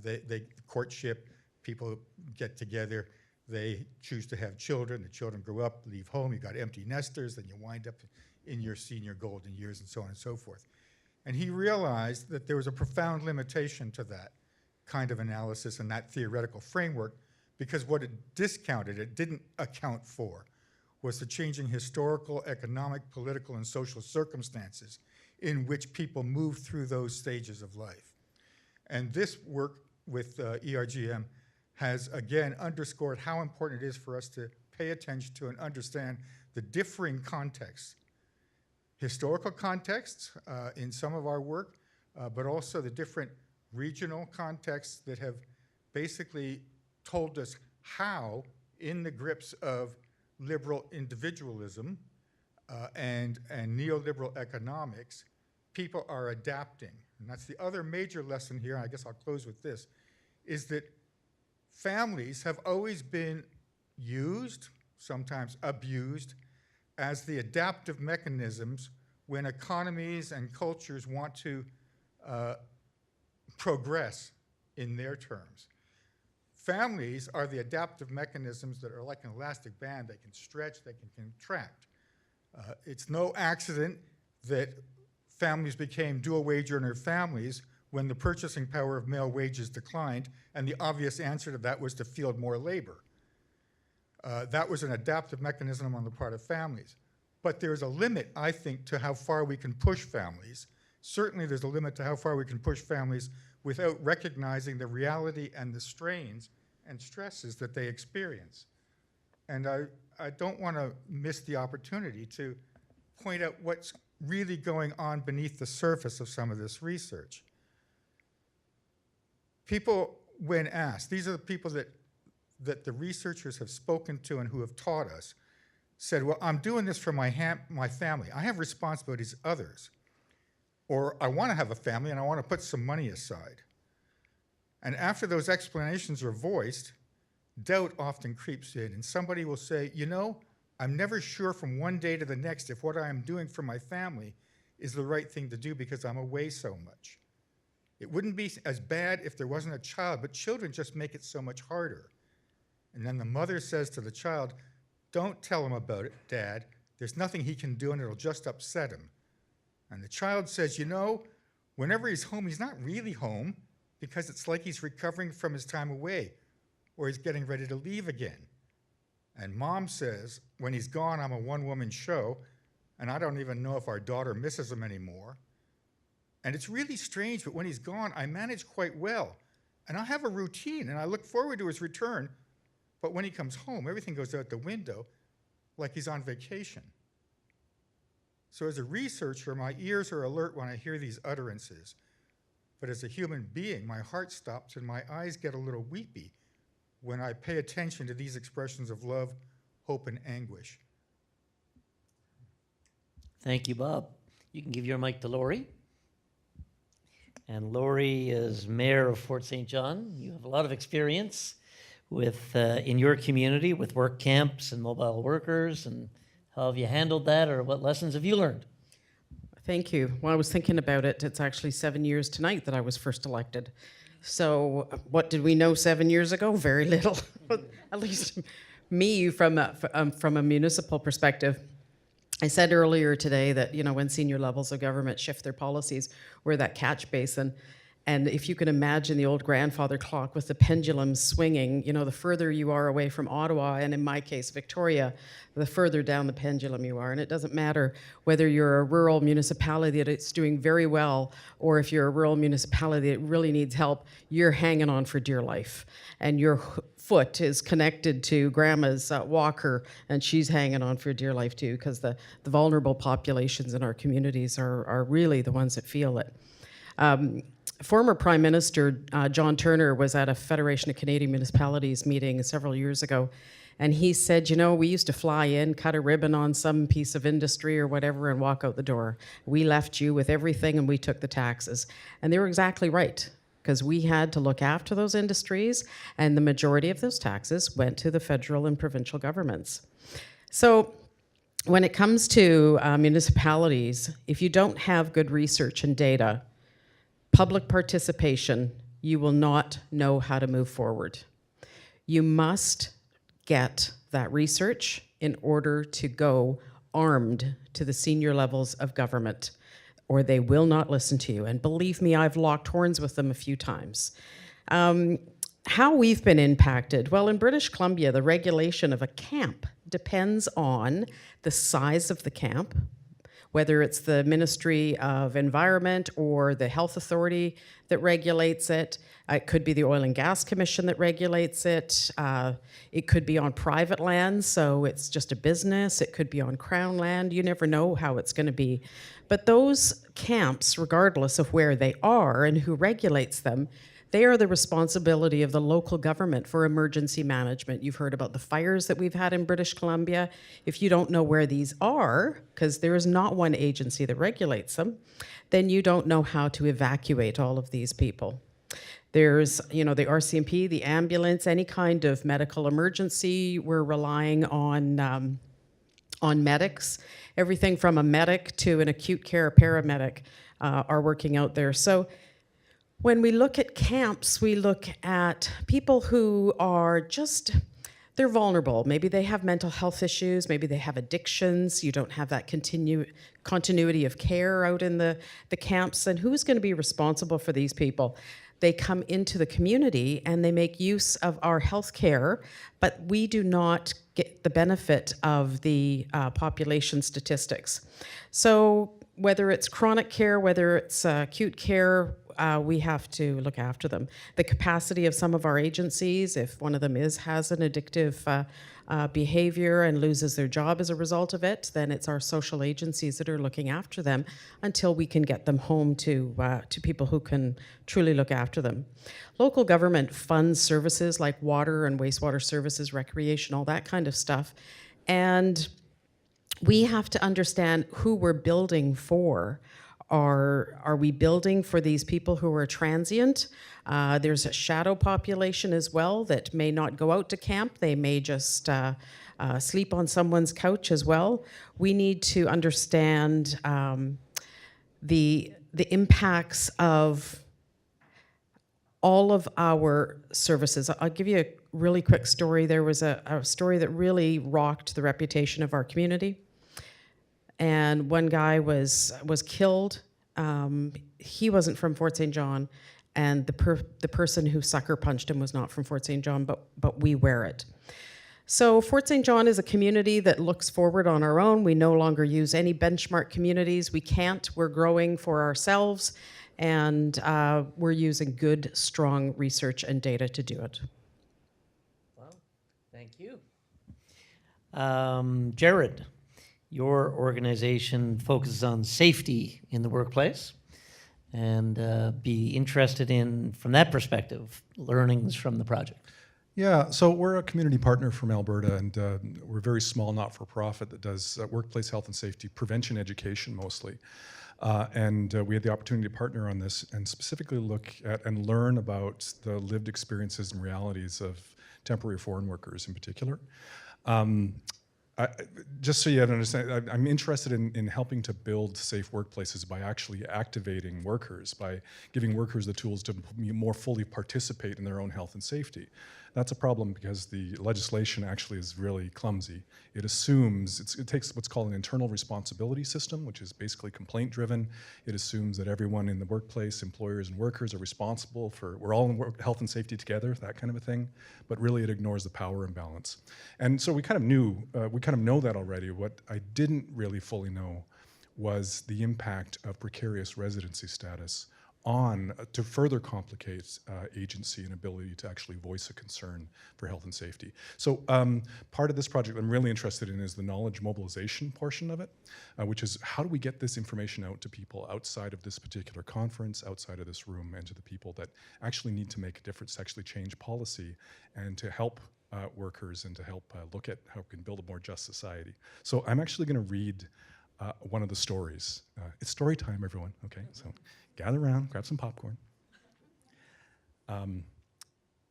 Speaker 5: they courtship, people get together, they choose to have children, the children grow up, leave home, you got empty nesters, then you wind up in your senior golden years and so on and so forth. And he realized that there was a profound limitation to that kind of analysis and that theoretical framework, because what it discounted, it didn't account for, was the changing historical, economic, political, and social circumstances in which people move through those stages of life. And this work with ERGM has again underscored how important it is for us to pay attention to and understand the differing contexts, historical contexts in some of our work, but also the different regional contexts that have basically told us how, in the grips of liberal individualism and neoliberal economics, people are adapting. And that's the other major lesson here, and I guess I'll close with this, is that families have always been used, sometimes abused, as the adaptive mechanisms when economies and cultures want to progress in their terms. Families are the adaptive mechanisms that are like an elastic band. They can stretch, they can contract. It's no accident that families became dual wage earner families when the purchasing power of male wages declined, and the obvious answer to that was to field more labor. That was an adaptive mechanism on the part of families. But there's a limit, I think, to how far we can push families. Certainly there's a limit to how far we can push families without recognizing the reality and the strains and stresses that they experience. And I don't want to miss the opportunity to point out what's really going on beneath the surface of some of this research. People, when asked, these are the people that the researchers have spoken to and who have taught us, said, well, I'm doing this for my family. I have responsibilities to others. Or I want to have a family and I want to put some money aside. And after those explanations are voiced, doubt often creeps in. And somebody will say, I'm never sure from one day to the next if what I am doing for my family is the right thing to do because I'm away so much. It wouldn't be as bad if there wasn't a child, but children just make it so much harder. And then the mother says to the child, don't tell him about it, Dad. There's nothing he can do and it'll just upset him. And the child says, whenever he's home, he's not really home because it's like he's recovering from his time away or he's getting ready to leave again. And Mom says, when he's gone, I'm a one-woman show and I don't even know if our daughter misses him anymore. And it's really strange, but when he's gone, I manage quite well. And I have a routine and I look forward to his return. But when he comes home, everything goes out the window like he's on vacation. So as a researcher, my ears are alert when I hear these utterances. But as a human being, my heart stops and my eyes get a little weepy when I pay attention to these expressions of love, hope, and anguish.
Speaker 1: Thank you, Bob. You can give your mic to Lori. And Lori is mayor of Fort St. John. You have a lot of experience with in your community with work camps and mobile workers, and how have you handled that, or what lessons have you learned?
Speaker 6: Thank you. When I was thinking about it, it's actually 7 years tonight that I was first elected. So what did we know 7 years ago? Very little. At least me from a municipal perspective. I said earlier today that, when senior levels of government shift their policies, we're that catch basin. And if you can imagine the old grandfather clock with the pendulum swinging, you know, the further you are away from Ottawa, and in my case, Victoria, the further down the pendulum you are. And it doesn't matter whether you're a rural municipality that's doing very well, or if you're a rural municipality that really needs help, you're hanging on for dear life. And your foot is connected to grandma's walker, and she's hanging on for dear life too, because the vulnerable populations in our communities are really the ones that feel it. Former Prime Minister John Turner was at a Federation of Canadian Municipalities meeting several years ago, and he said, you know, we used to fly in, cut a ribbon on some piece of industry or whatever, and walk out the door. We left you with everything, and we took the taxes. And they were exactly right, because we had to look after those industries, and the majority of those taxes went to the federal and provincial governments. So when it comes to municipalities, if you don't have good research and data, public participation, you will not know how to move forward. You must get that research in order to go armed to the senior levels of government, or they will not listen to you. And believe me, I've locked horns with them a few times. How we've been impacted, well, in British Columbia, the regulation of a camp depends on the size of the camp, whether it's the Ministry of Environment or the Health Authority that regulates it. It could be the Oil and Gas Commission that regulates it. It could be on private land, so it's just a business. It could be on Crown land. You never know how it's going to be. But those camps, regardless of where they are and who regulates them, they are the responsibility of the local government for emergency management. You've heard about the fires that we've had in British Columbia. If you don't know where these are, because there is not one agency that regulates them, then you don't know how to evacuate all of these people. There's, you know, the RCMP, the ambulance, any kind of medical emergency. We're relying on medics. Everything from a medic to an acute care paramedic are working out there. So when we look at camps, we look at people who are just, they're vulnerable. Maybe they have mental health issues, maybe they have addictions. You don't have that continuity of care out in the camps. And who's going to be responsible for these people? They come into the community and they make use of our health care, but we do not get the benefit of the population statistics. So whether it's chronic care, whether it's acute care, we have to look after them. The capacity of some of our agencies, if one of them has an addictive behavior and loses their job as a result of it, then it's our social agencies that are looking after them until we can get them home to people who can truly look after them. Local government funds services like water and wastewater services, recreation, all that kind of stuff. And we have to understand who we're building for. Are we building for these people who are transient? There's a shadow population as well that may not go out to camp. They may just sleep on someone's couch as well. We need to understand the impacts of all of our services. I'll give you a really quick story. There was a story that really rocked the reputation of our community. And one guy was killed. He wasn't from Fort St. John, and the person who sucker punched him was not from Fort St. John, but we wear it. So Fort St. John is a community that looks forward on our own. We no longer use any benchmark communities. We can't. We're growing for ourselves, and we're using good, strong research and data to do it.
Speaker 1: Well, thank you. Jared. Your organization focuses on safety in the workplace, and be interested in, from that perspective, learnings from the project.
Speaker 7: Yeah, so we're a community partner from Alberta, and we're a very small not-for-profit that does workplace health and safety prevention education mostly. And we had the opportunity to partner on this and specifically look at and learn about the lived experiences and realities of temporary foreign workers in particular. just so you understand, I'm interested in helping to build safe workplaces by actually activating workers, by giving workers the tools to more fully participate in their own health and safety. That's a problem because the legislation actually is really clumsy. It assumes, it takes what's called an internal responsibility system, which is basically complaint driven. It assumes that everyone in the workplace, employers and workers, are responsible for, we're all in health and safety together, that kind of a thing. But really it ignores the power imbalance. And so we kind of know that already. What I didn't really fully know was the impact of precarious residency status on to further complicate agency and ability to actually voice a concern for health and safety. So part of this project I'm really interested in is the knowledge mobilization portion of it, which is how do we get this information out to people outside of this particular conference, outside of this room, and to the people that actually need to make a difference, to actually change policy and to help workers and to help look at how we can build a more just society. So I'm actually going to read one of the stories. It's story time, everyone, okay? So gather around, grab some popcorn.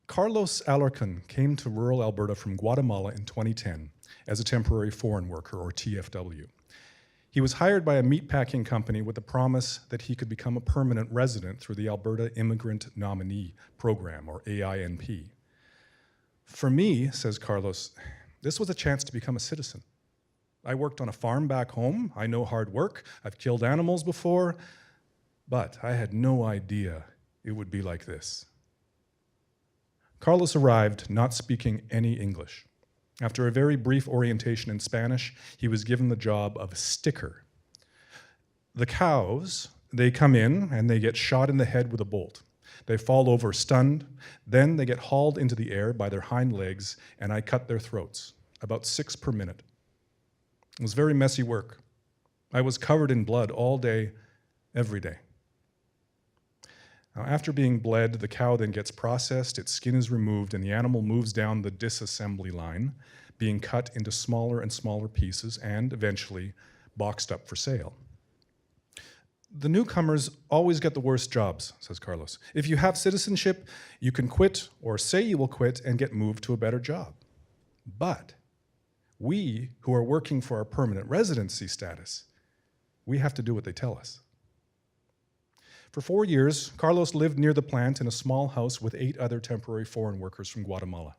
Speaker 7: Carlos Alarcon came to rural Alberta from Guatemala in 2010 as a temporary foreign worker, or TFW. He was hired by a meatpacking company with the promise that he could become a permanent resident through the Alberta Immigrant Nominee Program, or AINP. For me, says Carlos, this was a chance to become a citizen. I worked on a farm back home. I know hard work. I've killed animals before. But I had no idea it would be like this. Carlos arrived not speaking any English. After a very brief orientation in Spanish, he was given the job of sticker. The cows, they come in and they get shot in the head with a bolt. They fall over stunned. Then they get hauled into the air by their hind legs, and I cut their throats, about 6 per minute. It was very messy work. I was covered in blood all day, every day. Now, after being bled, the cow then gets processed, its skin is removed, and the animal moves down the disassembly line, being cut into smaller and smaller pieces and eventually boxed up for sale. The newcomers always get the worst jobs, says Carlos. If you have citizenship, you can quit or say you will quit and get moved to a better job. But we, who are working for our permanent residency status, we have to do what they tell us. For 4 years, Carlos lived near the plant in a small house with 8 other temporary foreign workers from Guatemala.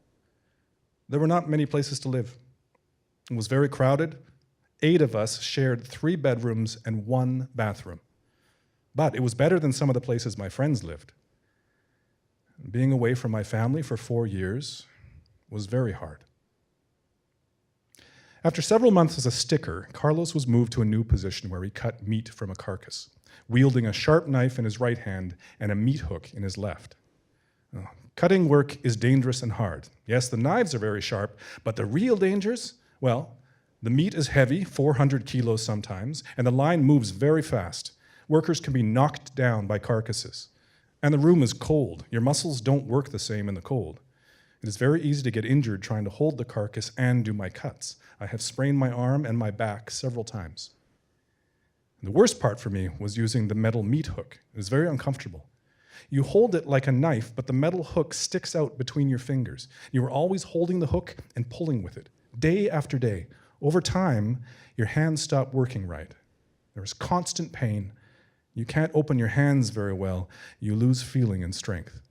Speaker 7: There were not many places to live. It was very crowded. 8 of us shared 3 bedrooms and 1 bathroom. But it was better than some of the places my friends lived. Being away from my family for 4 years was very hard. After several months as a sticker, Carlos was moved to a new position where he cut meat from a carcass, wielding a sharp knife in his right hand and a meat hook in his left. Cutting work is dangerous and hard. Yes, the knives are very sharp, but the real dangers, well, the meat is heavy, 400 kilos sometimes, and the line moves very fast. Workers can be knocked down by carcasses. And the room is cold. Your muscles don't work the same in the cold. It is very easy to get injured trying to hold the carcass and do my cuts. I have sprained my arm and my back several times. The worst part for me was using the metal meat hook. It was very uncomfortable. You hold it like a knife, but the metal hook sticks out between your fingers. You are always holding the hook and pulling with it, day after day. Over time, your hands stop working right. There is constant pain. You can't open your hands very well. You lose feeling and strength.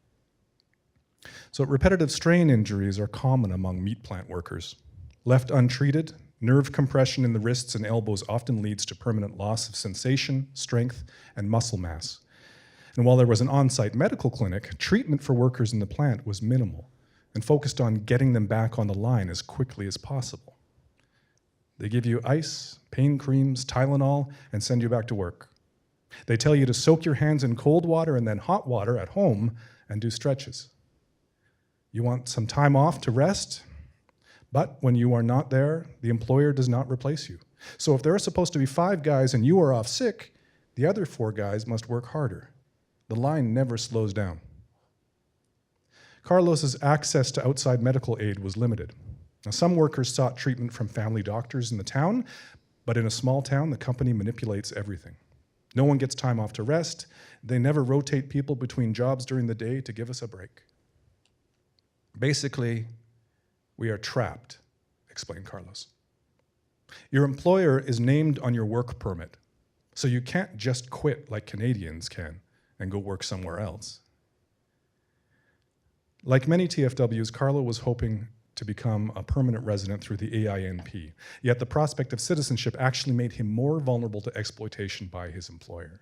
Speaker 7: So repetitive strain injuries are common among meat plant workers. Left untreated, nerve compression in the wrists and elbows often leads to permanent loss of sensation, strength, and muscle mass. And while there was an on-site medical clinic, treatment for workers in the plant was minimal and focused on getting them back on the line as quickly as possible. They give you ice, pain creams, Tylenol, and send you back to work. They tell you to soak your hands in cold water and then hot water at home and do stretches. You want some time off to rest? But when you are not there, the employer does not replace you. So if there are supposed to be 5 guys and you are off sick, the other 4 guys must work harder. The line never slows down. Carlos's access to outside medical aid was limited. Now, some workers sought treatment from family doctors in the town, but in a small town, the company manipulates everything. No one gets time off to rest. They never rotate people between jobs during the day to give us a break. Basically, we are trapped, explained Carlos. Your employer is named on your work permit, so you can't just quit like Canadians can and go work somewhere else. Like many TFWs, Carlo was hoping to become a permanent resident through the AINP, yet the prospect of citizenship actually made him more vulnerable to exploitation by his employer.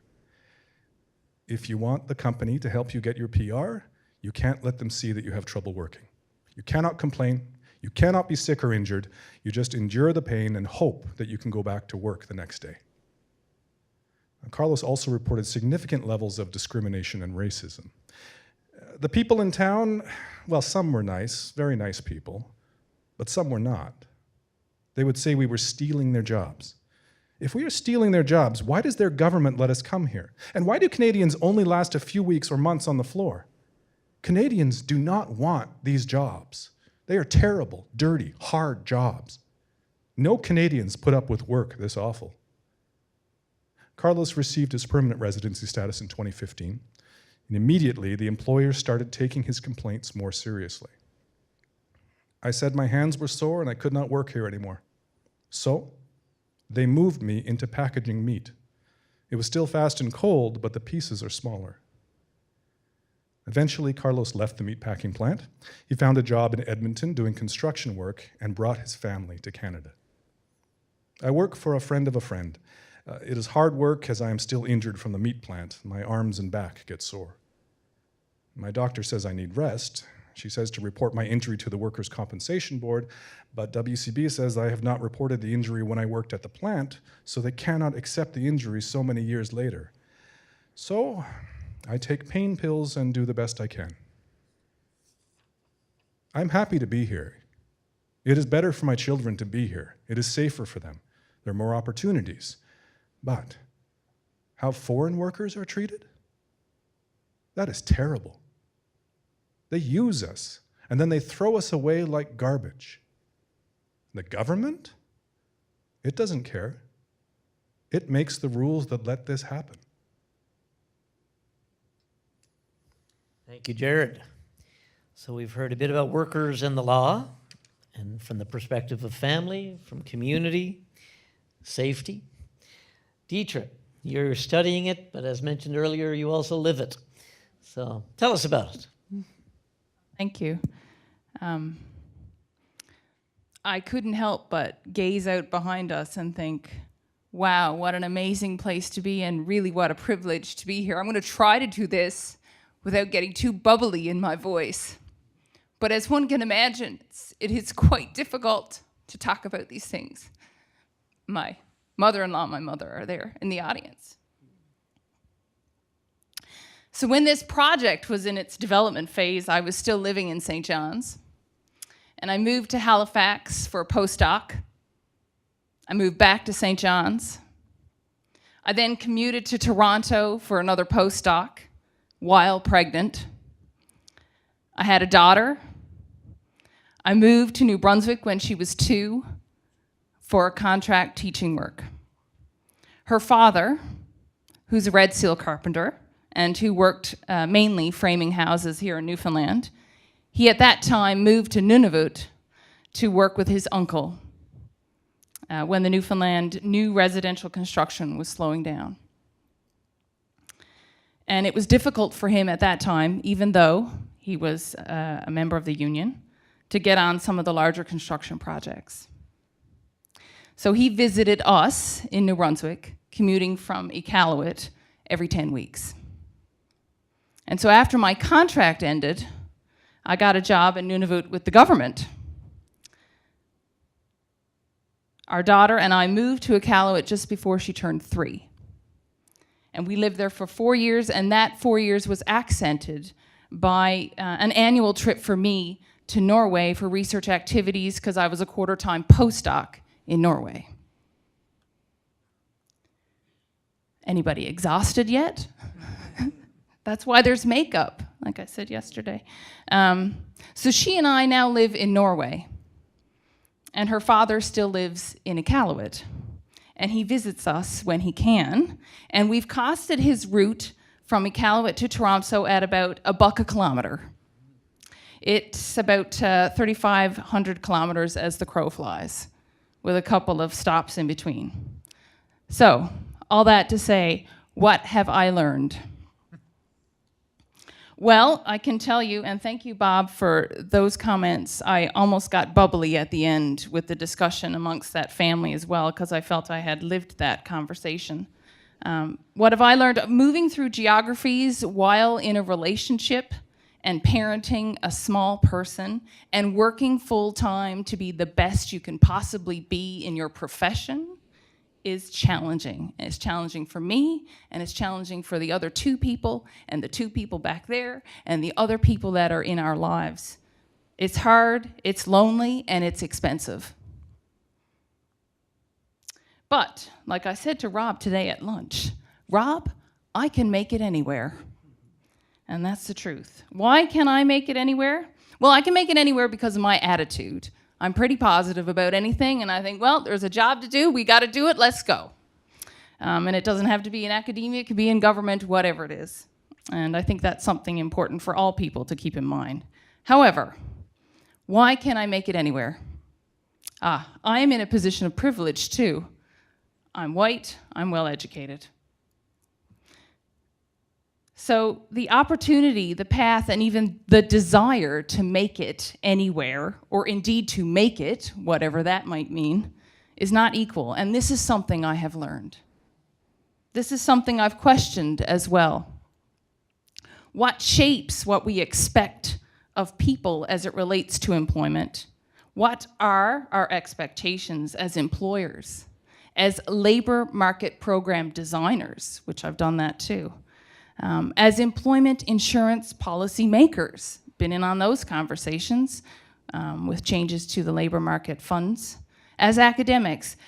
Speaker 7: If you want the company to help you get your PR, you can't let them see that you have trouble working. You cannot complain, you cannot be sick or injured, you just endure the pain and hope that you can go back to work the next day. Carlos also reported significant levels of discrimination and racism. The people in town, well, some were nice, very nice people, but some were not. They would say we were stealing their jobs. If we are stealing their jobs, why does their government let us come here? And why do Canadians only last a few weeks or months on the floor? Canadians do not want these jobs. They are terrible, dirty, hard jobs. No Canadians put up with work this awful. Carlos received his permanent residency status in 2015. And immediately, the employer started taking his complaints more seriously. I said my hands were sore and I could not work here anymore. So, they moved me into packaging meat. It was still fast and cold, but the pieces are smaller. Eventually, Carlos left the meatpacking plant. He found a job in Edmonton doing construction work and brought his family to Canada. I work for a friend of a friend. It is hard work as I am still injured from the meat plant. My arms and back get sore. My doctor says I need rest. She says to report my injury to the Workers' Compensation Board, but WCB says I have not reported the injury when I worked at the plant, so they cannot accept the injury so many years later. So I take pain pills and do the best I can. I'm happy to be here. It is better for my children to be here. It is safer for them. There are more opportunities. But how foreign workers are treated? That is terrible. They use us, and then they throw us away like garbage. The government? It doesn't care. It makes the rules that let this happen.
Speaker 1: Thank you, Jared. So we've heard a bit about workers and the law, and from the perspective of family, from community, safety. Dietrich, you're studying it, but as mentioned earlier, you also live it. So tell us about it.
Speaker 8: Thank you. I couldn't help but gaze out behind us and think, wow, what an amazing place to be and really what a privilege to be here. I'm going to try to do this without getting too bubbly in my voice. But as one can imagine, it is quite difficult to talk about these things. My mother-in-law and my mother are there in the audience. So when this project was in its development phase, I was still living in St. John's. And I moved to Halifax for a postdoc. I moved back to St. John's. I then commuted to Toronto for another postdoc while pregnant. I had a daughter. I moved to New Brunswick when she was 2 for contract teaching work. Her father, who's a Red Seal carpenter and who worked mainly framing houses here in Newfoundland, he at that time moved to Nunavut to work with his uncle when the Newfoundland new residential construction was slowing down. And it was difficult for him at that time, even though he was a member of the union, to get on some of the larger construction projects. So he visited us in New Brunswick, commuting from Iqaluit every 10 weeks. And so after my contract ended, I got a job in Nunavut with the government. Our daughter and I moved to Iqaluit just before she turned 3. And we lived there for 4 years, and that 4 years was accented by an annual trip for me to Norway for research activities because I was a quarter-time postdoc in Norway. Anybody exhausted yet? That's why there's makeup, like I said yesterday. So she and I now live in Norway, and her father still lives in Iqaluit, and he visits us when he can, and we've costed his route from Iqaluit to Toronto at about $1 a kilometer. It's about 3,500 kilometers as the crow flies, with a couple of stops in between. So, all that to say, what have I learned? Well, I can tell you, and thank you, Bob, for those comments. I almost got bubbly at the end with the discussion amongst that family as well, because I felt I had lived that conversation. What have I learned? Moving through geographies while in a relationship and parenting a small person and working full-time to be the best you can possibly be in your profession is challenging. It's challenging for me, and it's challenging for the other two people, and the two people back there, and the other people that are in our lives. It's hard, it's lonely, and it's expensive. But, like I said to Rob today at lunch, Rob, I can make it anywhere. And that's the truth. Why can I make it anywhere? Well, I can make it anywhere because of my attitude. I'm pretty positive about anything, and I think, well, there's a job to do, we got to do it, let's go. And it doesn't have to be in academia, it could be in government, whatever it is. And I think that's something important for all people to keep in mind. However, why can I make it anywhere? I am in a position of privilege too. I'm white, I'm well educated. So the opportunity, the path, and even the desire to make it anywhere, or indeed to make it, whatever that might mean, is not equal. And this is something I have learned. This is something I've questioned as well. What shapes what we expect of people as it relates to employment? What are our expectations as employers, as labor market program designers, which I've done that too? As employment insurance policy makers, been in on those conversations with changes to the labor market funds. As academics,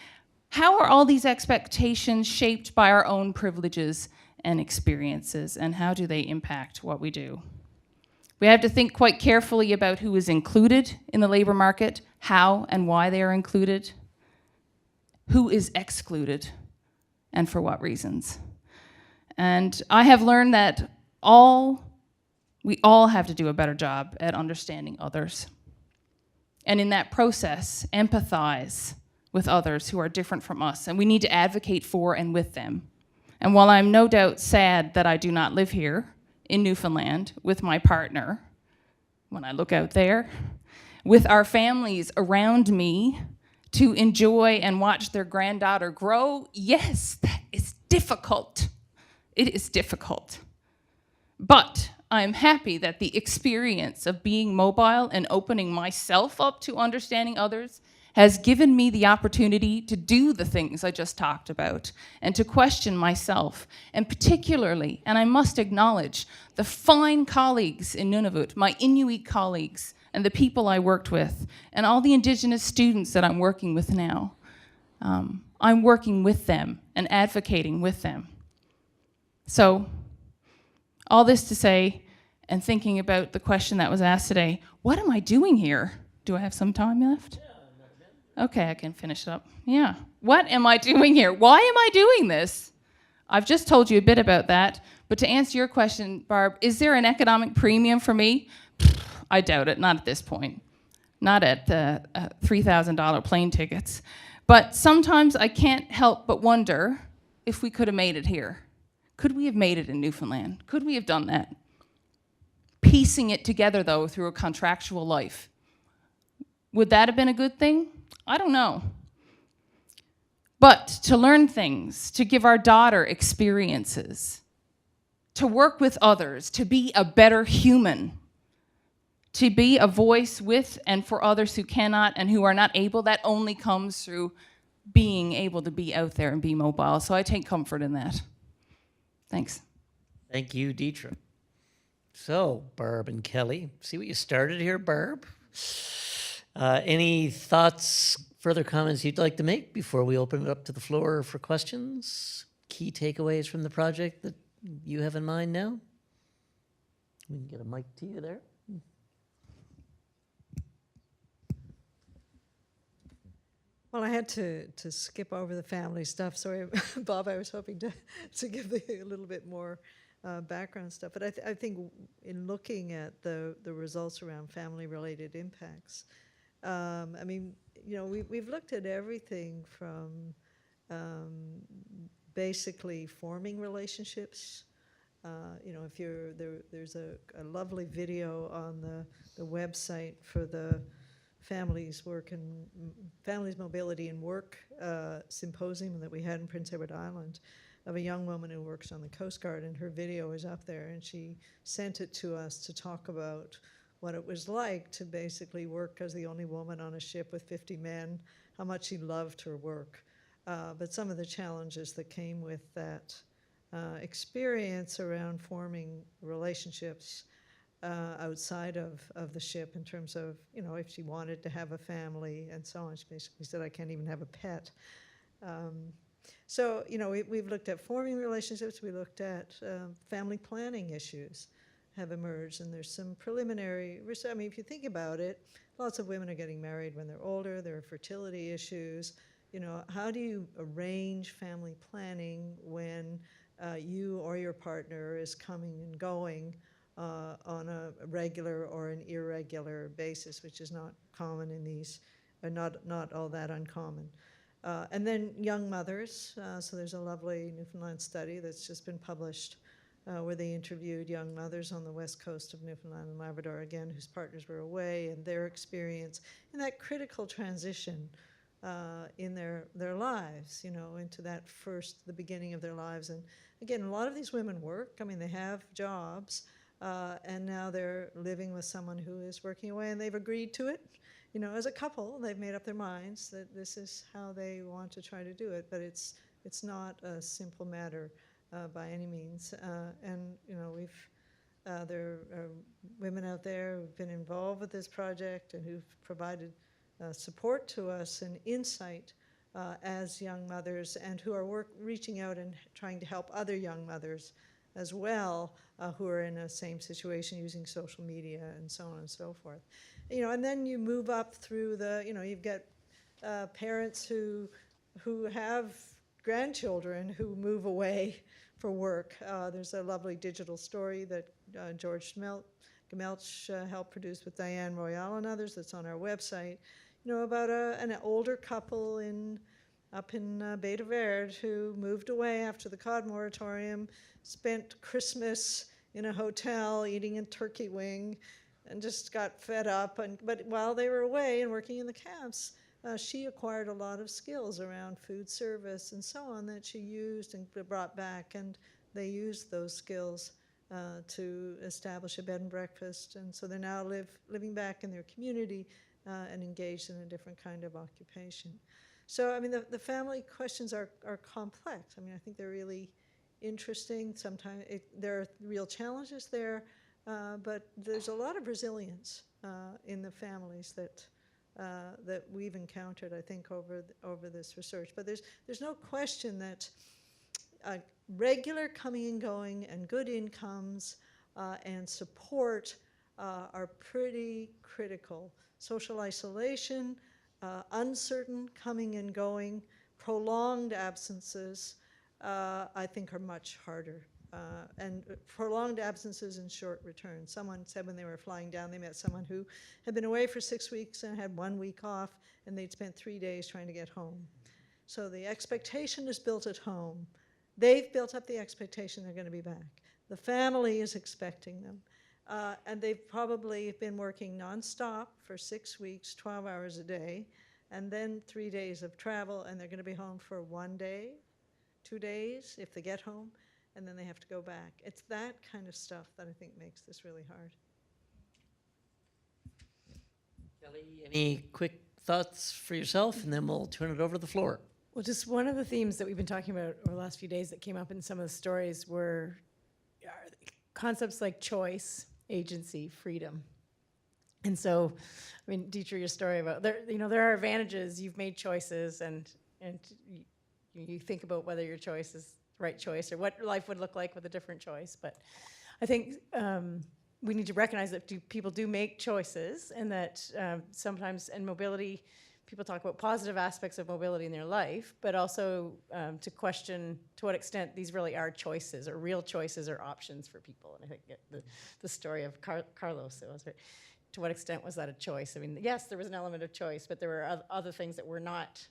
Speaker 8: how are all these expectations shaped by our own privileges and experiences, and how do they impact what we do? We have to think quite carefully about who is included in the labor market, how and why they are included, who is excluded, and for what reasons. And I have learned that we all have to do a better job at understanding others. And in that process, empathize with others who are different from us. And we need to advocate for and with them. And while I'm no doubt sad that I do not live here in Newfoundland with my partner, when I look out there, with our families around me to enjoy and watch their granddaughter grow, yes, that is difficult. It is difficult. But I'm happy that the experience of being mobile and opening myself up to understanding others has given me the opportunity to do the things I just talked about and to question myself. And particularly, and I must acknowledge, the fine colleagues in Nunavut, my Inuit colleagues, and the people I worked with, and all the Indigenous students that I'm working with now. I'm working with them and advocating with them. So, all this to say, and thinking about the question that was asked today, what am I doing here? Do I have some time left? Okay, I can finish it up. Yeah. What am I doing here? Why am I doing this? I've just told you a bit about that, but to answer your question, Barb, is there an economic premium for me? I doubt it, not at this point. Not at the $3,000 plane tickets. But sometimes I can't help but wonder if we could have made it here. Could we have made it in Newfoundland? Could we have done that? Piecing it together, though, through a contractual life. Would that have been a good thing? I don't know. But to learn things, to give our daughter experiences, to work with others, to be a better human, to be a voice with and for others who cannot and who are not able, that only comes through being able to be out there and be mobile. So I take comfort in that. Thanks.
Speaker 1: Thank you, Deetra. So, Barb and Kelly, see what you started here, Barb? Any thoughts, further comments you'd like to make before we open it up to the floor for questions? Key takeaways from the project that you have in mind now? We can get a mic to you there.
Speaker 2: Well, I had to skip over the family stuff. Sorry, Bob, I was hoping to give a little bit more background stuff. But I think in looking at the results around family-related impacts, I mean, we've looked at everything from basically forming relationships. If you're there, there's a lovely video on the website for the Families Mobility and Work Symposium that we had in Prince Edward Island, of a young woman who works on the Coast Guard, and her video is up there, and she sent it to us to talk about what it was like to basically work as the only woman on a ship with 50 men, how much she loved her work. But some of the challenges that came with that experience around forming relationships outside of the ship, in terms of, if she wanted to have a family and so on. She basically said, I can't even have a pet. So, we've looked at forming relationships. We looked at family planning issues have emerged, and there's some preliminary research. I mean, if you think about it, lots of women are getting married when they're older. There are fertility issues. How do you arrange family planning when you or your partner is coming and going on a regular or an irregular basis, which is not common in these, not all that uncommon. And then young mothers. So there's a lovely Newfoundland study that's just been published where they interviewed young mothers on the west coast of Newfoundland and Labrador, again, whose partners were away, and their experience in that critical transition in their lives, into that the beginning of their lives. And again, a lot of these women work. I mean, they have jobs, and now they're living with someone who is working away, and they've agreed to it. As a couple, they've made up their minds that this is how they want to try to do it, but it's not a simple matter by any means. And there are women out there who've been involved with this project and who've provided support to us and insight as young mothers, and who are reaching out and trying to help other young mothers as well, who are in the same situation, using social media and so on and so forth. And then you move up through you've got parents who have grandchildren who move away for work. There's a lovely digital story that George Gemelch helped produce with Diane Royale and others, that's on our website, about an older couple up in Bay de Verde who moved away after the cod moratorium, spent Christmas in a hotel eating a turkey wing, and just got fed up. But while they were away and working in the camps, she acquired a lot of skills around food service and so on that she used and brought back, and they used those skills to establish a bed and breakfast. And so they're now living back in their community and engaged in a different kind of occupation. So, I mean, the family questions are complex. I mean, I think they're really interesting. Sometimes there are real challenges there, but there's a lot of resilience in the families that we've encountered, I think, over this research. But there's no question that regular coming and going and good incomes and support are pretty critical. Social isolation, uncertain coming and going, prolonged absences, I think are much harder. And prolonged absences and short returns. Someone said when they were flying down, they met someone who had been away for 6 weeks and had 1 week off, and they'd spent 3 days trying to get home. So the expectation is built at home. They've built up the expectation they're going to be back. The family is expecting them. And they've probably been working nonstop for 6 weeks, 12 hours a day, and then 3 days of travel, and they're going to be home for 1 day, 2 days, if they get home, and then they have to go back. It's that kind of stuff that I think makes this really hard.
Speaker 1: Kelly, any quick thoughts for yourself, and then we'll turn it over to the floor.
Speaker 3: Well, just one of the themes that we've been talking about over the last few days that came up in some of the stories were concepts like choice, agency, freedom. And so, I mean, Dietrich, your story about there are advantages. You've made choices, and you think about whether your choice is the right choice or what life would look like with a different choice. But I think we need to recognize that people do make choices, and that sometimes in mobility, people talk about positive aspects of mobility in their life, but also to question to what extent these really are choices or real choices or options for people. And I think the story of Carlos, it was right. to what extent was that a choice? I mean, yes, there was an element of choice, but there were other things that were not,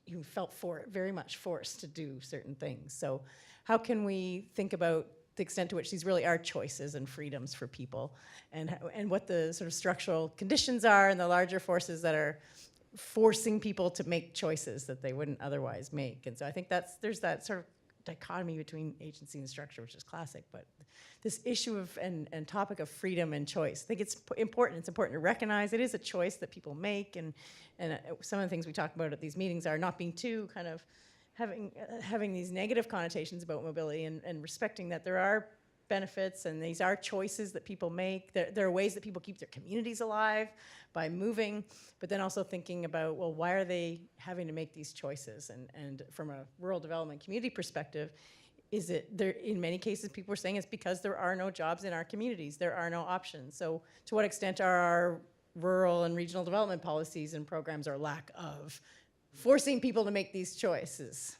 Speaker 3: you felt very much forced to do certain things. So how can we think about the extent to which these really are choices and freedoms for people, and what the sort of structural conditions are and the larger forces that are forcing people to make choices that they wouldn't otherwise make. And so I think there's that sort of dichotomy between agency and structure, which is classic, but this issue of and topic of freedom and choice, I think it's important. It's important to recognize it is a choice that people make, and some of the things we talk about at these meetings are not being too kind of having these negative connotations about mobility, and respecting that there are benefits and these are choices that people make. There are ways that people keep their communities alive by moving, but then also thinking about, well, why are they having to make these choices? And from a rural development community perspective, is it there? In many cases, people are saying it's because there are no jobs in our communities. There are no options. So to what extent are our rural and regional development policies and programs or lack of forcing people to make these choices?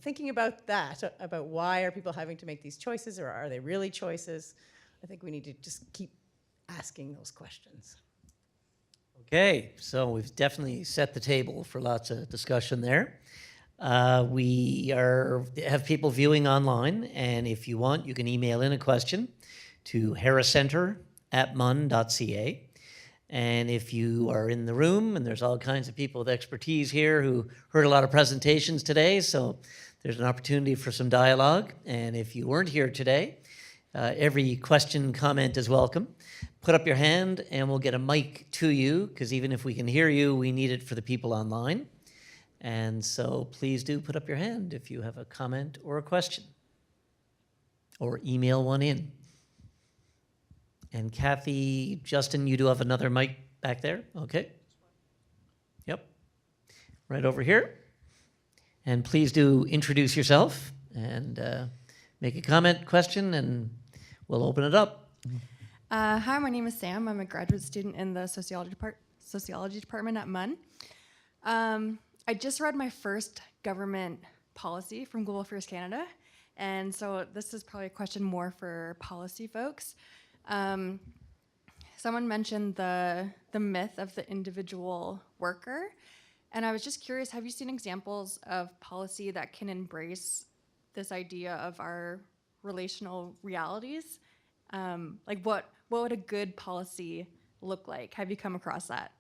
Speaker 3: Thinking about that, about why are people having to make these choices, or are they really choices? I think we need to just keep asking those questions.
Speaker 1: Okay, so we've definitely set the table for lots of discussion there. We have people viewing online, and if you want, you can email in a question to harriscenter@mun.ca. And if you are in the room, and there's all kinds of people with expertise here who heard a lot of presentations today, so there's an opportunity for some dialogue. And if you weren't here today, every question, comment is welcome. Put up your hand and we'll get a mic to you, because even if we can hear you, we need it for the people online. And so please do put up your hand if you have a comment or a question, or email one in. And Kathy, Justin, you do have another mic back there? Okay. Yep. Right over here. And please do introduce yourself and make a comment, question, and we'll open it up.
Speaker 9: Hi, my name is Sam. I'm a graduate student in the sociology department at MUN. I just read my first government policy from Global Affairs Canada, and so this is probably a question more for policy folks. Someone mentioned the myth of the individual worker, and I was just curious, have you seen examples of policy that can embrace this idea of our relational realities? Like what would a good policy look like? Have you come across that?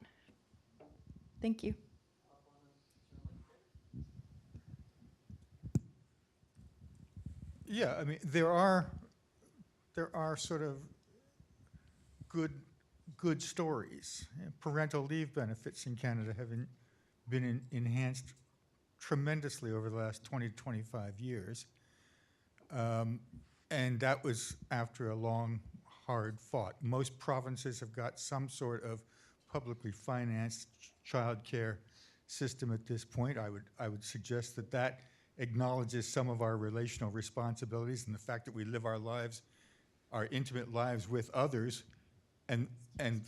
Speaker 9: Thank you.
Speaker 5: Yeah, I mean, there are sort of good stories. Parental leave benefits in Canada have been enhanced tremendously over the last 20 to 25 years. And that was after a long, hard fought. Most provinces have got some sort of publicly financed child care system at this point. I would suggest that acknowledges some of our relational responsibilities and the fact that we live our lives, our intimate lives with others, and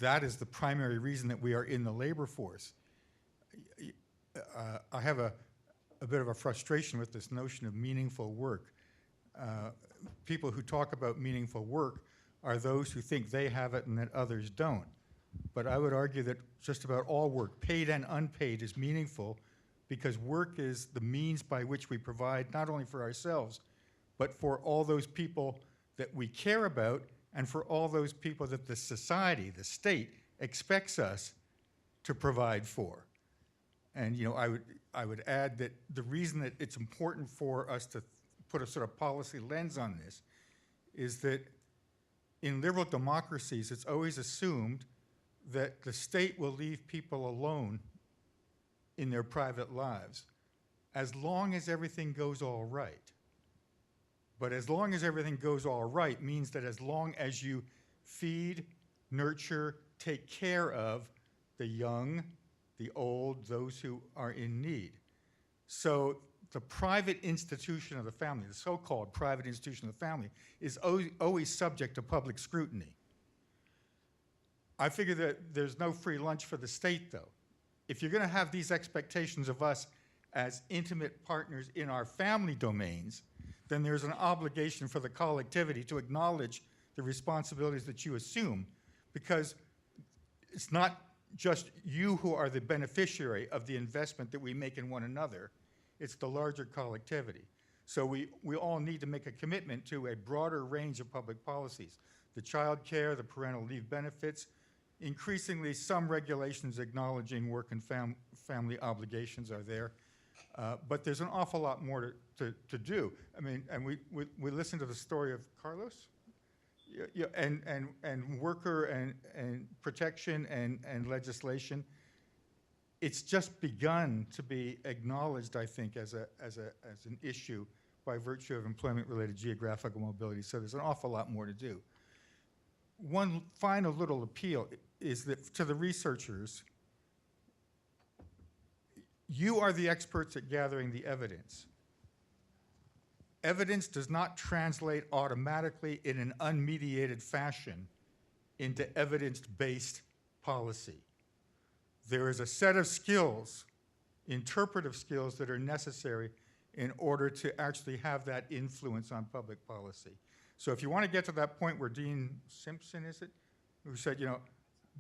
Speaker 5: that is the primary reason that we are in the labor force. I have a bit of a frustration with this notion of meaningful work. People who talk about meaningful work are those who think they have it and that others don't. But I would argue that just about all work, paid and unpaid, is meaningful, because work is the means by which we provide not only for ourselves, but for all those people that we care about, and for all those people that the society, the state, expects us to provide for. And I would add that the reason that it's important for us to put a sort of policy lens on this is that in liberal democracies, it's always assumed that the state will leave people alone in their private lives as long as everything goes all right. But as long as everything goes all right means that as long as you feed, nurture, take care of the young, the old, those who are in need. So the private institution of the family, the so-called private institution of the family, is always subject to public scrutiny. I figure that there's no free lunch for the state, though. If you're going to have these expectations of us as intimate partners in our family domains, then there's an obligation for the collectivity to acknowledge the responsibilities that you assume, because it's not just you who are the beneficiary of the investment that we make in one another, it's the larger collectivity. So we all need to make a commitment to a broader range of public policies. The child care, the parental leave benefits, increasingly some regulations acknowledging work and family obligations are there. But there's an awful lot more to do. I mean, and we listened to the story of Carlos, and worker and protection and legislation. It's just begun to be acknowledged, I think, as an issue by virtue of employment-related geographical mobility. So there's an awful lot more to do. One final little appeal is that to the researchers, you are the experts at gathering the evidence. Evidence does not translate automatically in an unmediated fashion into evidence-based policy. There is a set of skills, interpretive skills, that are necessary in order to actually have that influence on public policy. So if you want to get to that point where Dean Simpson, is it, who said, you know,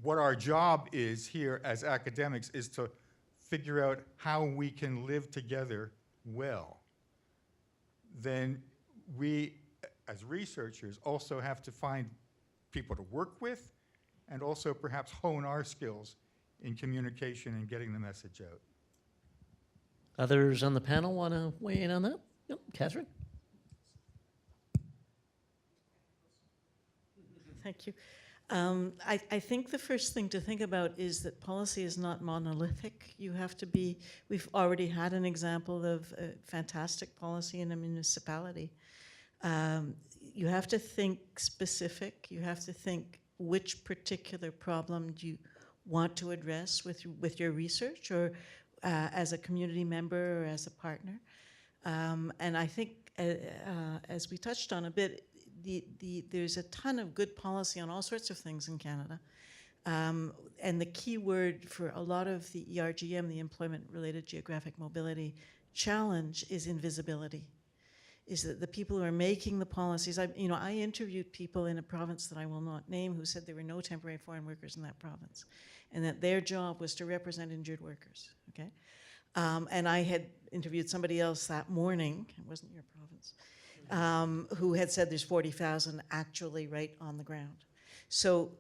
Speaker 5: what our job is here as academics is to figure out how we can live together well, then we, as researchers, also have to find people to work with and also perhaps hone our skills in communication and getting the message out.
Speaker 1: Others on the panel want to weigh in on that? Yep, Catherine?
Speaker 4: Thank you. I think the first thing to think about is that policy is not monolithic. You have to be, we've already had an example of a fantastic policy in a municipality. You have to think specific. You have to think which particular problem do you want to address with your research, or as a community member or as a partner. And I think, as we touched on a bit, there's a ton of good policy on all sorts of things in Canada. And the key word for a lot of the ERGM, the Employment-Related Geographic Mobility challenge, is invisibility. Is that the people who are making the policies, I interviewed people in a province that I will not name who said there were no temporary foreign workers in that province, and that their job was to represent injured workers, okay? And I had interviewed somebody else that morning, it wasn't your province, who had said there's 40,000 actually right on the ground. So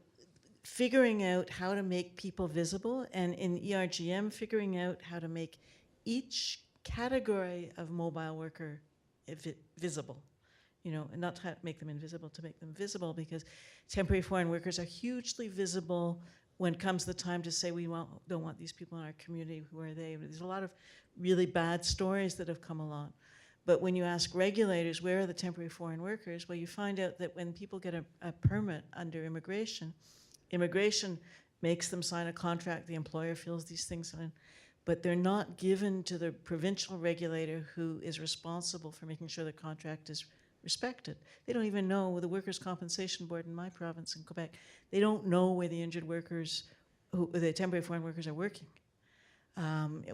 Speaker 4: figuring out how to make people visible, and in ERGM, figuring out how to make each category of mobile worker visible, and not to make them invisible, to make them visible, because temporary foreign workers are hugely visible when it comes the time to say we don't want these people in our community. Who are they? There's a lot of really bad stories that have come along. But when you ask regulators, where are the temporary foreign workers? Well, you find out that when people get a permit under immigration makes them sign a contract, the employer fills these things in, but they're not given to the provincial regulator who is responsible for making sure the contract is respected. They don't even know, the Workers' Compensation Board in my province in Quebec, they don't know where the injured workers, the temporary foreign workers are working.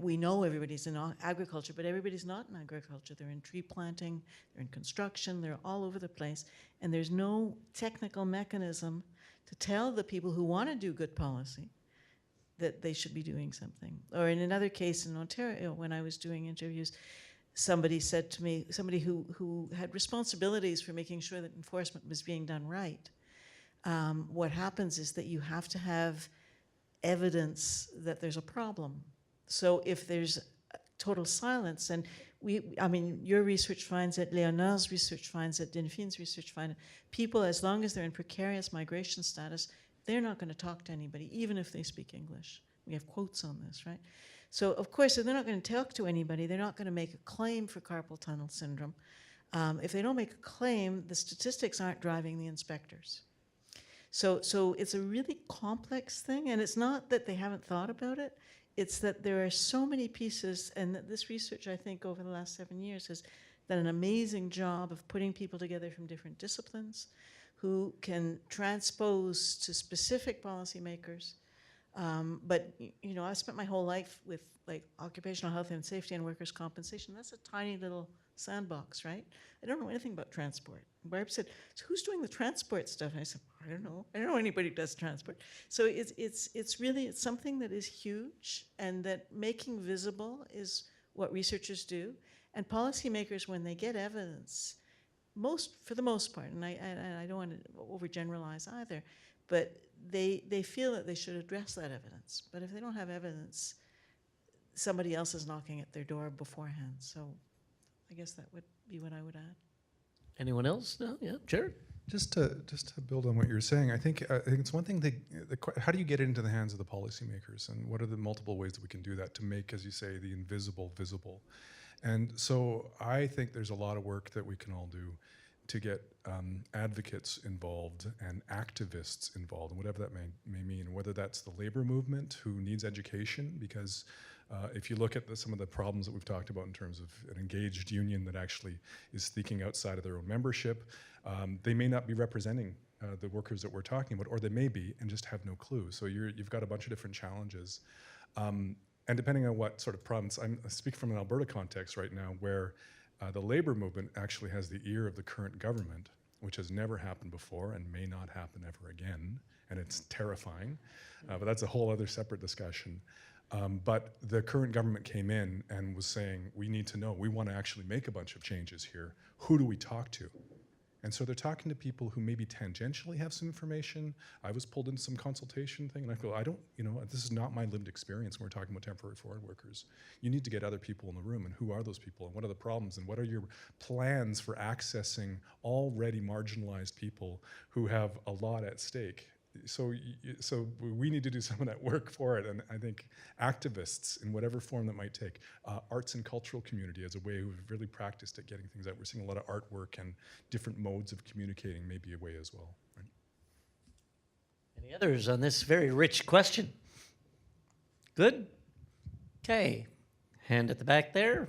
Speaker 4: We know everybody's in agriculture, but everybody's not in agriculture. They're in tree planting, they're in construction, they're all over the place, and there's no technical mechanism to tell the people who want to do good policy that they should be doing something. Or in another case in Ontario, when I was doing interviews, somebody said to me, somebody who had responsibilities for making sure that enforcement was being done right, what happens is that you have to have evidence that there's a problem. So if there's total silence, and your research finds it, Léonor's research finds it, Delphine's research finds it, people, as long as they're in precarious migration status, they're not going to talk to anybody, even if they speak English. We have quotes on this, right? So, of course, if they're not going to talk to anybody, they're not going to make a claim for carpal tunnel syndrome. If they don't make a claim, the statistics aren't driving the inspectors. So it's a really complex thing, and it's not that they haven't thought about it. It's that there are so many pieces, and that this research, I think, over the last 7 years has done an amazing job of putting people together from different disciplines who can transpose to specific policymakers. But I spent my whole life with occupational health and safety and workers' compensation. That's a tiny little sandbox, right? I don't know anything about transport. Barb said, so who's doing the transport stuff? And I said, I don't know. I don't know anybody who does transport. So it's really something that is huge, and that making visible is what researchers do. And policymakers, when they get evidence, for the most part, and I don't want to overgeneralize either, but they feel that they should address that evidence. But if they don't have evidence, somebody else is knocking at their door beforehand. So I guess that would be what I would add.
Speaker 1: Anyone else? No? Yeah, Jared?
Speaker 7: Just to build on what you're saying, I think it's one thing. How do you get it into the hands of the policymakers, and what are the multiple ways that we can do that to make, as you say, the invisible visible? And so I think there's a lot of work that we can all do to get advocates involved and activists involved, and whatever that may mean, whether that's the labor movement who needs education, because if you look at some of the problems that we've talked about in terms of an engaged union that actually is thinking outside of their own membership, they may not be representing the workers that we're talking about, or they may be and just have no clue. So you've got a bunch of different challenges. And depending on what sort of province, I speak from an Alberta context right now, where the labor movement actually has the ear of the current government, which has never happened before and may not happen ever again, and it's terrifying, but that's a whole other separate discussion. But the current government came in and was saying, we need to know, we want to actually make a bunch of changes here. Who do we talk to? And so they're talking to people who maybe tangentially have some information. I was pulled into some consultation thing, and I go, this is not my lived experience when we're talking about temporary foreign workers. You need to get other people in the room, and who are those people, and what are the problems, and what are your plans for accessing already marginalized people who have a lot at stake? So we need to do some of that work for it, and I think activists, in whatever form that might take, arts and cultural community as a way who've really practiced at getting things out. We're seeing a lot of artwork and different modes of communicating may be a way as well. Right?
Speaker 1: Any others on this very rich question? Good? Okay. Hand at the back there.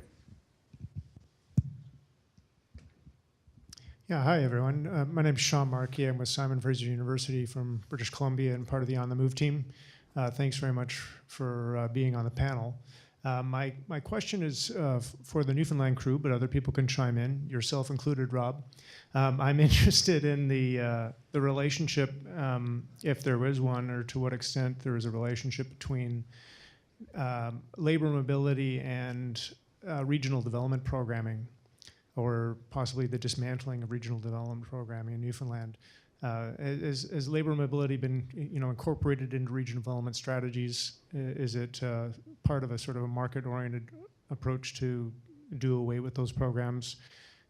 Speaker 10: Yeah, hi everyone. My name is Sean Markey. I'm with Simon Fraser University from British Columbia and part of the On the Move team. Thanks very much for being on the panel. My question is for the Newfoundland crew, but other people can chime in, yourself included, Rob. I'm interested in the relationship, if there is one, or to what extent there is a relationship between labor mobility and regional development programming, or possibly the dismantling of regional development programming in Newfoundland. Has labor mobility been incorporated into regional development strategies? Is it part of a sort of a market-oriented approach to do away with those programs,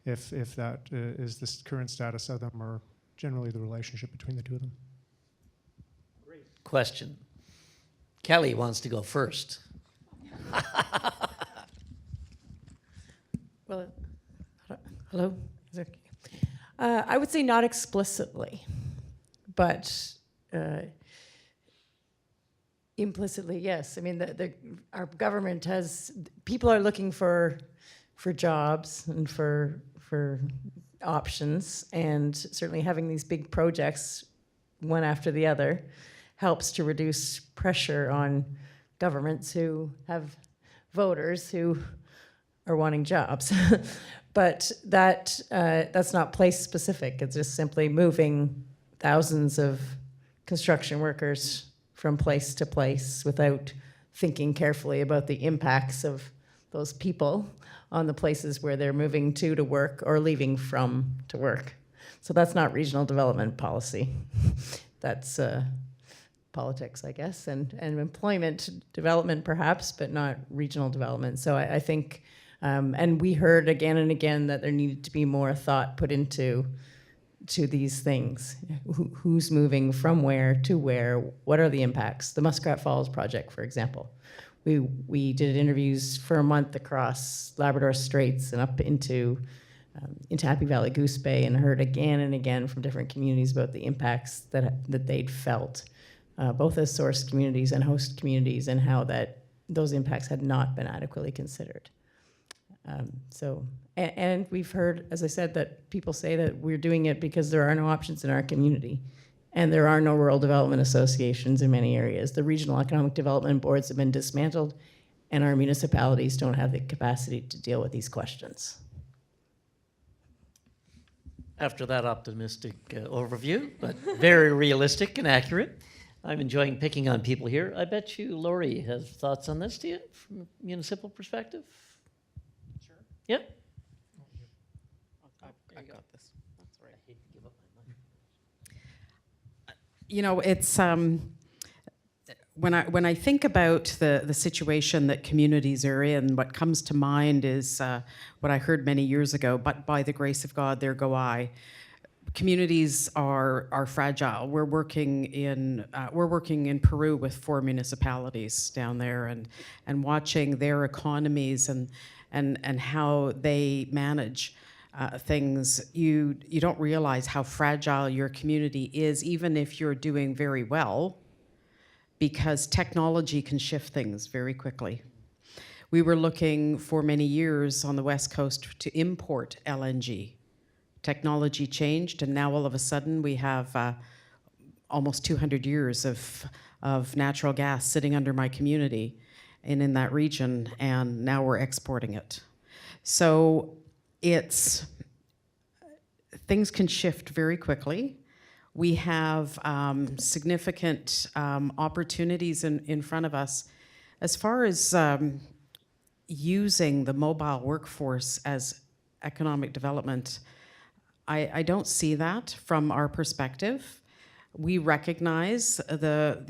Speaker 10: if that is the current status of them, or generally the relationship between the two of them?
Speaker 1: Great question. Kelly wants to go first.
Speaker 3: Well, hello? Is it okay? I would say not explicitly, but implicitly, yes. I mean, our government people are looking for jobs and for options, and certainly having these big projects, one after the other, helps to reduce pressure on governments who have voters who are wanting jobs. But that's not place specific. It's just simply moving thousands of construction workers from place to place without thinking carefully about the impacts of those people on the places where they're moving to work or leaving from to work. So that's not regional development policy. That's politics, I guess, and employment development perhaps, but not regional development. So I think, and we heard again and again that there needed to be more thought put into these things. Who's moving from where to where? What are the impacts? The Muskrat Falls project, for example. We did interviews for a month across Labrador Straits and up into Happy Valley Goose Bay, and heard again and again from different communities about the impacts that they'd felt, both as source communities and host communities, and how that those impacts had not been adequately considered. And we've heard, as I said, that people say that we're doing it because there are no options in our community, and there are no rural development associations in many areas. The regional economic development boards have been dismantled, and our municipalities don't have the capacity to deal with these questions.
Speaker 1: After that optimistic overview, but very realistic and accurate. I'm enjoying picking on people here. I bet you Lori has thoughts on this, do you, from a municipal perspective? Sure. Yep.
Speaker 6: I've got this. That's right. You know, it's when I think about the situation that communities are in, what comes to mind is what I heard many years ago. But by the grace of God, there go I. Communities are fragile. We're working in Peru with 4 municipalities down there, and watching their economies and how they manage things. You don't realize how fragile your community is, even if you're doing very well, because technology can shift things very quickly. We were looking for many years on the West Coast to import LNG. Technology changed, and now all of a sudden we have almost 200 years of natural gas sitting under my community and in that region, and now we're exporting it. So things can shift very quickly. We have significant opportunities in front of us. As far as using the mobile workforce as economic development, I don't see that from our perspective. We recognize the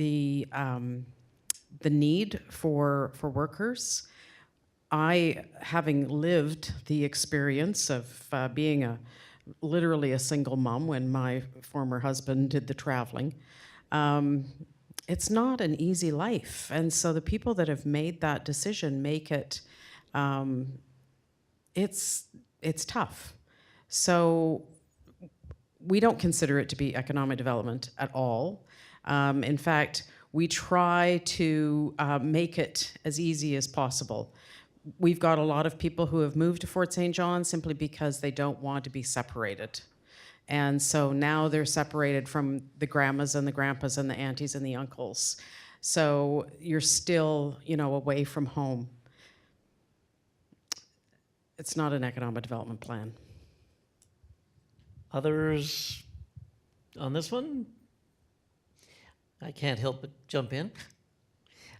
Speaker 6: need for workers. I, having lived the experience of being literally a single mom when my former husband did the traveling, it's not an easy life. And so the people that have made that decision make it, it's tough. So we don't consider it to be economic development at all. In fact, we try to make it as easy as possible. We've got a lot of people who have moved to Fort St. John simply because they don't want to be separated. And so now they're separated from the grandmas and the grandpas and the aunties and the uncles. So you're still, away from home. It's not an economic development plan.
Speaker 1: Others on this one? I can't help but jump in.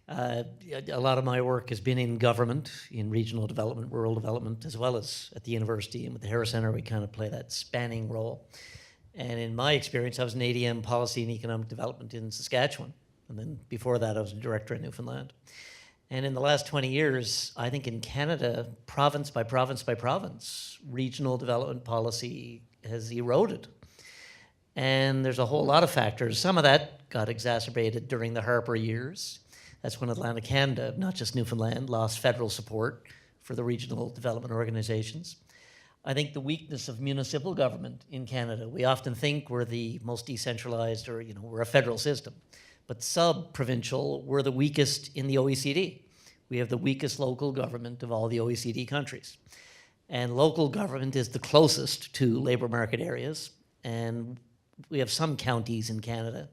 Speaker 1: A lot of my work has been in government, in regional development, rural development, as well as at the university, and with the Harris Center, we kind of play that spanning role. And in my experience, I was an ADM policy and economic development in Saskatchewan. And then before that, I was a director in Newfoundland. And in the last 20 years, I think in Canada, province by province by province, regional development policy has eroded. And there's a whole lot of factors. Some of that got exacerbated during the Harper years. That's when Atlantic Canada, not just Newfoundland, lost federal support for the regional development organizations. I think the weakness of municipal government in Canada, we often think we're the most decentralized, or we're a federal system. But sub-provincial, we're the weakest in the OECD. We have the weakest local government of all the OECD countries. And local government is the closest to labor market areas, and we have some counties in Canada.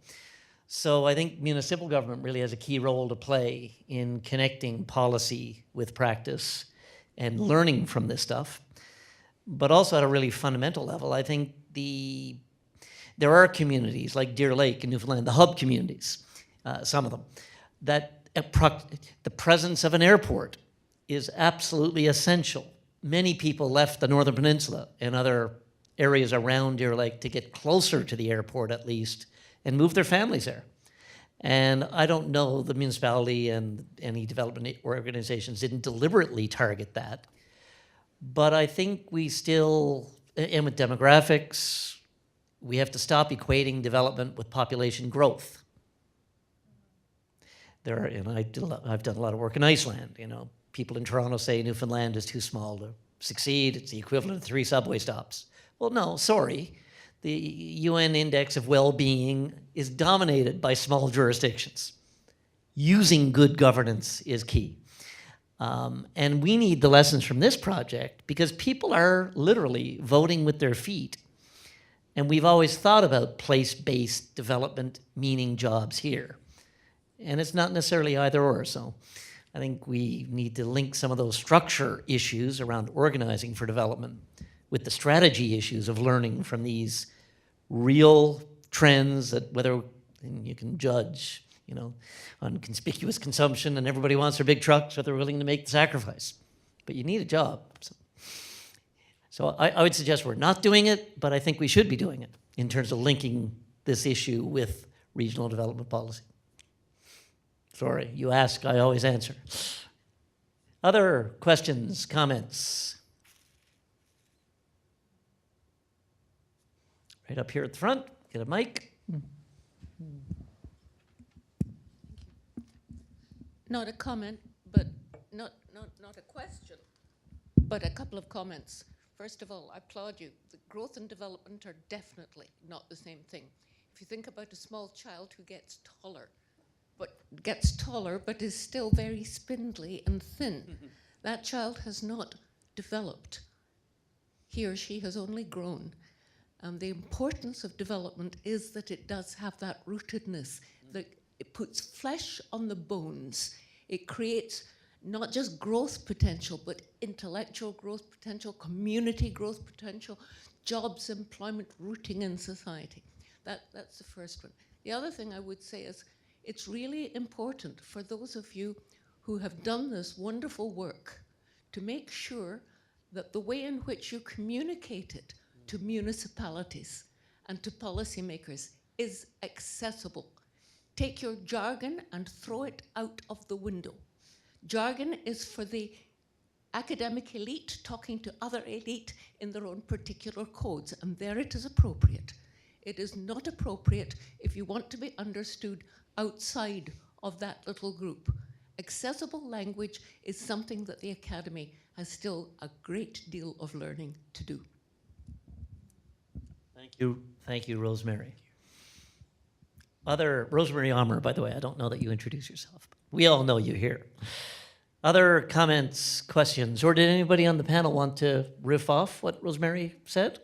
Speaker 1: So I think municipal government really has a key role to play in connecting policy with practice and learning from this stuff. But also at a really fundamental level, I think there are communities like Deer Lake in Newfoundland, the hub communities, some of them, that the presence of an airport is absolutely essential. Many people left the Northern Peninsula and other areas around Deer Lake to get closer to the airport at least and move their families there. And I don't know the municipality and any development organizations didn't deliberately target that. But I think we still, and with demographics, we have to stop equating development with population growth. I've done a lot of work in Iceland. People in Toronto say Newfoundland is too small to succeed. It's the equivalent of 3 subway stops. Well, no, sorry. The UN Index of Well-Being is dominated by small jurisdictions. Using good governance is key. And we need the lessons from this project because people are literally voting with their feet. And we've always thought about place-based development meaning jobs here. And it's not necessarily either or. So I think we need to link some of those structure issues around organizing for development with the strategy issues of learning from these real trends that whether and you can judge, you know, on conspicuous consumption and everybody wants their big trucks, so they're willing to make the sacrifice. But you need a job. So I would suggest we're not doing it, but I think we should be doing it in terms of linking this issue with regional development policy. Sorry, you ask, I always answer. Other questions, comments? Right up here at the front, get a mic.
Speaker 11: Not a comment, but not a question, but a couple of comments. First of all, I applaud you. The growth and development are definitely not the same thing. If you think about a small child who gets taller, but is still very spindly and thin, that child has not developed. He or she has only grown. The importance of development is that it does have that rootedness, that it puts flesh on the bones. It creates not just growth potential, but intellectual growth potential, community growth potential, jobs, employment, rooting in society. That's the first one. The other thing I would say is it's really important for those of you who have done this wonderful work to make sure that the way in which you communicate it to municipalities and to policymakers is accessible. Take your jargon and throw it out of the window. Jargon is for the academic elite talking to other elite in their own particular codes, and there it is appropriate. It is not appropriate if you want to be understood outside of that little group. Accessible language is something that the Academy has still a great deal of learning to do.
Speaker 1: Thank you, Rosemary. Rosemary Armour, by the way, I don't know that you introduced yourself. We all know you here. Other comments, questions, or did anybody on the panel want to riff off what Rosemary said?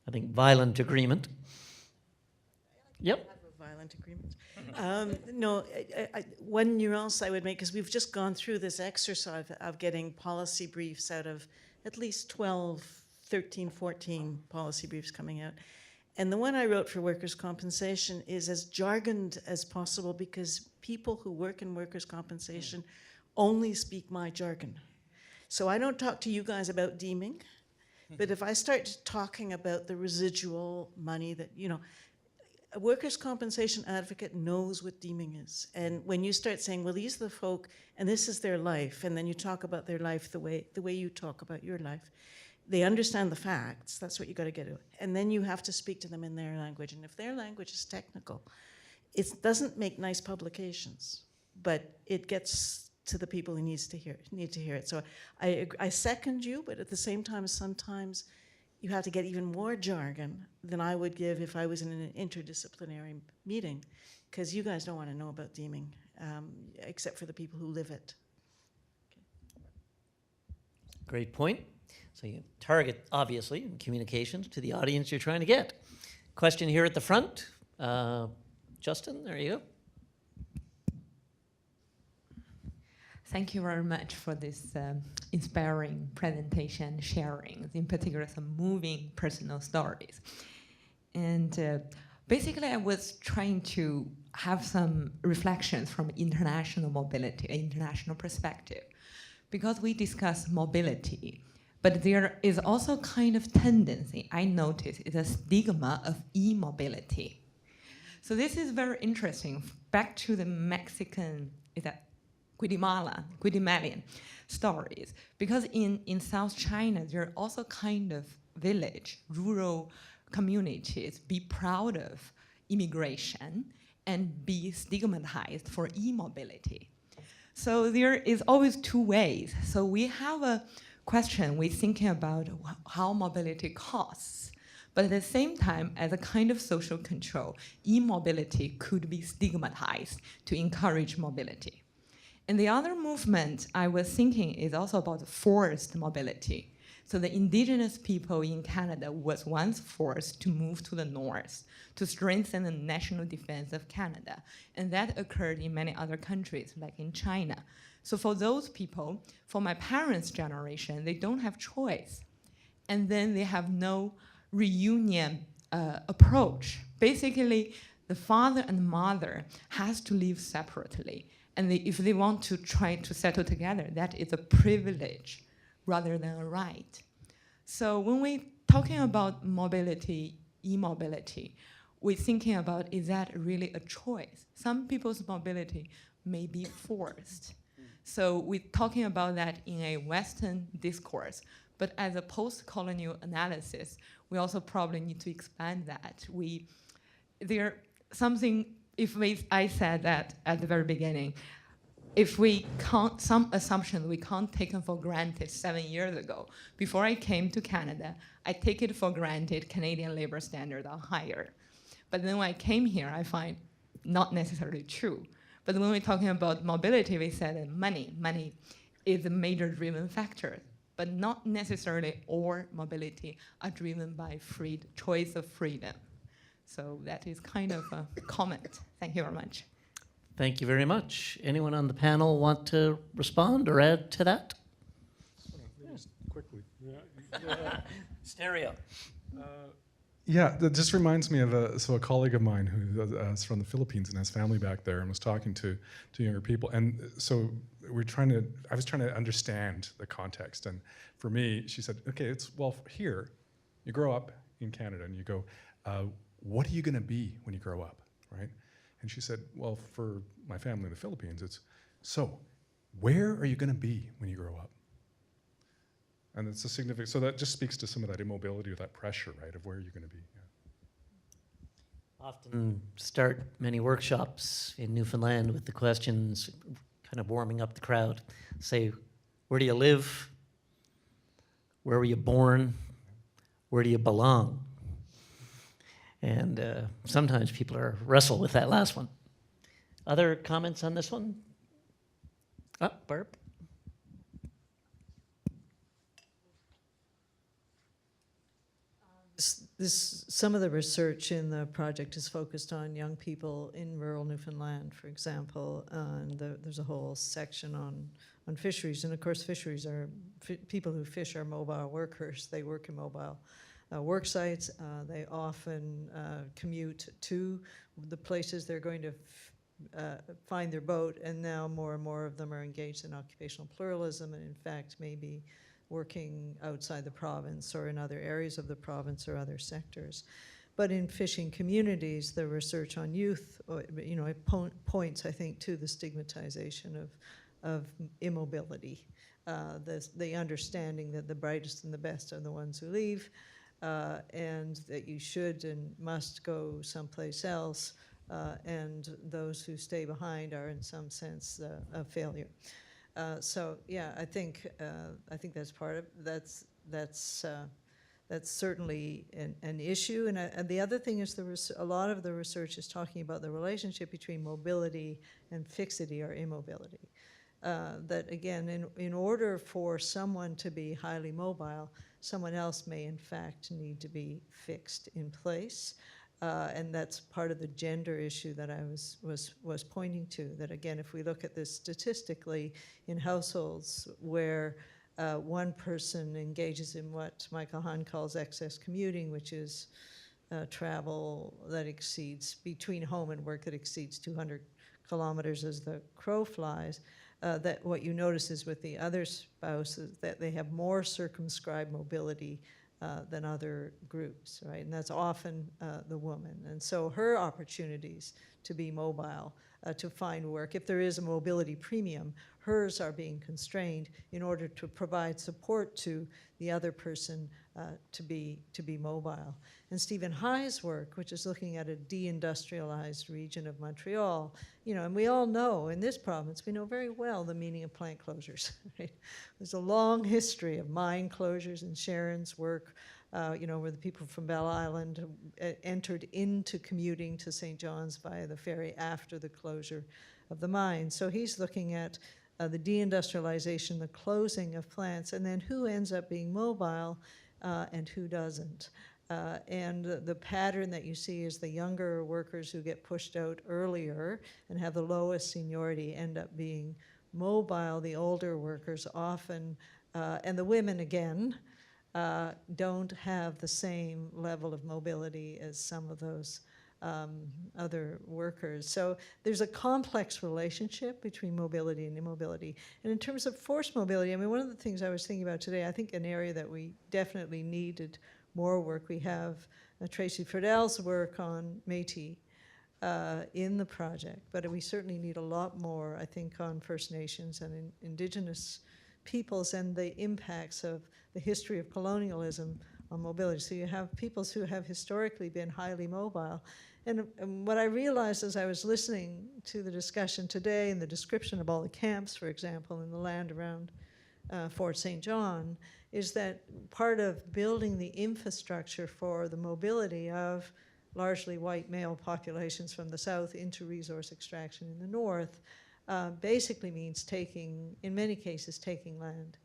Speaker 1: I think violent agreement. Yep.
Speaker 4: Have a violent agreement. No, one nuance I would make, because we've just gone through this exercise of getting policy briefs out of at least 12, 13, 14 policy briefs coming out. And the one I wrote for workers' compensation is as jargoned as possible, because people who work in workers' compensation only speak my jargon. So I don't talk to you guys about deeming, but if I start talking about the residual money that, you know, a workers' compensation advocate knows what deeming is. And when you start saying, well, these are the folk, and this is their life, and then you talk about their life the way you talk about your life, they understand the facts. That's what you got to get to. And then you have to speak to them in their language. And if their language is technical, it doesn't make nice publications, but it gets to the people who need to hear it. So I second you, but at the same time, sometimes you have to get even more jargon than I would give if I was in an interdisciplinary meeting, because you guys don't want to know about deeming, except for the people who live it. Okay.
Speaker 1: Great point. So you target, obviously, in communications to the audience you're trying to get. Question here at the front. Justin, there you go.
Speaker 12: Thank you very much for this inspiring presentation, sharing, in particular some moving personal stories. And basically I was trying to have some reflections from international mobility, international perspective, because we discuss mobility, but there is also kind of tendency, I notice, is a stigma of e-mobility. So this is very interesting. Back to the Mexican, is that Guatemalan stories, because in South China, there are also kind of village, rural communities be proud of immigration and be stigmatized for e-mobility. So there is always two ways. So we have a question, we're thinking about how mobility costs, but at the same time, as a kind of social control, e-mobility could be stigmatized to encourage mobility. And the other movement I was thinking is also about forced mobility. So the indigenous people in Canada was once forced to move to the north to strengthen the national defense of Canada. And that occurred in many other countries, like in China. So for those people, for my parents' generation, they don't have choice. and then they have no reunion approach. Basically, the father and mother has to live separately. And if they want to try to settle together, that is a privilege rather than a right. So when we're talking about mobility, e-mobility, we're thinking about, is that really a choice? Some people's mobility may be forced. So we're talking about that in a Western discourse. But as a post-colonial analysis, we also probably need to expand that. I said that at the very beginning, if we can't, some assumption we can't take for granted 7 years ago. Before I came to Canada, I take it for granted Canadian labor standards are higher. But then when I came here, I find not necessarily true. But when we're talking about mobility, we said that money is a major driven factor, but not necessarily all mobility are driven by choice of freedom. So that is kind of a comment. Thank you very much.
Speaker 1: Thank you very much. Anyone on the panel want to respond or add to that?
Speaker 7: Just quickly.
Speaker 1: Stereo.
Speaker 7: Yeah, that just reminds me of a colleague of mine who is from the Philippines and has family back there and was talking to younger people. And so I was trying to understand the context. And for me, she said, okay, here, you grow up in Canada and you go, what are you going to be when you grow up, right? And she said, well, for my family in the Philippines, it's, so where are you going to be when you grow up? And it's a significant, so that just speaks to some of that immobility or that pressure, right, of where you're going to be. Yeah.
Speaker 1: Often start many workshops in Newfoundland with the questions, kind of warming up the crowd. Say, where do you live? Where were you born? Where do you belong? And sometimes people wrestle with that last one. Other comments on this one? Barb?
Speaker 2: Some of the research in the project is focused on young people in rural Newfoundland, for example, and there's a whole section on fisheries. And of course, fisheries are, people who fish are mobile workers. They work in mobile work sites. They often commute to the places they're going to find their boat, and now more and more of them are engaged in occupational pluralism, and in fact maybe working outside the province or in other areas of the province or other sectors. But in fishing communities, the research on youth, it points, I think, to the stigmatization of immobility, the understanding that the brightest and the best are the ones who leave, and that you should and must go someplace else, and those who stay behind are in some sense a failure. So yeah, I think that's part of that's certainly an issue. And the other thing is a lot of the research is talking about the relationship between mobility and fixity or immobility. That again, in order for someone to be highly mobile, someone else may in fact need to be fixed in place. And that's part of the gender issue that I was pointing to, that again, if we look at this statistically in households where one person engages in what Michael Hahn calls excess commuting, which is travel that exceeds, between home and work, that exceeds 200 kilometers as the crow flies, that what you notice is with the other spouse is that they have more circumscribed mobility than other groups, right? And that's often the woman. And so her opportunities to be mobile, to find work, if there is a mobility premium, hers are being constrained in order to provide support to the other person to be mobile. And Stephen Hig's work, which is looking at a deindustrialized region of Montreal, and we all know in this province, we know very well the meaning of plant closures, right? There's a long history of mine closures, and Sharon's work, where the people from Bell Island entered into commuting to St. John's via the ferry after the closure of the mine. So he's looking at the deindustrialization, the closing of plants, and then who ends up being mobile and who doesn't. And the pattern that you see is the younger workers who get pushed out earlier and have the lowest seniority end up being mobile. The older workers often, and the women again, don't have the same level of mobility as some of those other workers. So there's a complex relationship between mobility and immobility. And in terms of forced mobility, I mean, one of the things I was thinking about today, I think an area that we definitely needed more work, we have Tracy Friedell's work on Métis in the project, but we certainly need a lot more, I think, on First Nations and Indigenous peoples and the impacts of the history of colonialism on mobility. So you have peoples who have historically been highly mobile. And what I realized as I was listening to the discussion today and the description of all the camps, for example, in the land around Fort St. John, is that part of building the infrastructure for the mobility of largely white male populations from the south into resource extraction in the north basically means taking, in many cases, taking land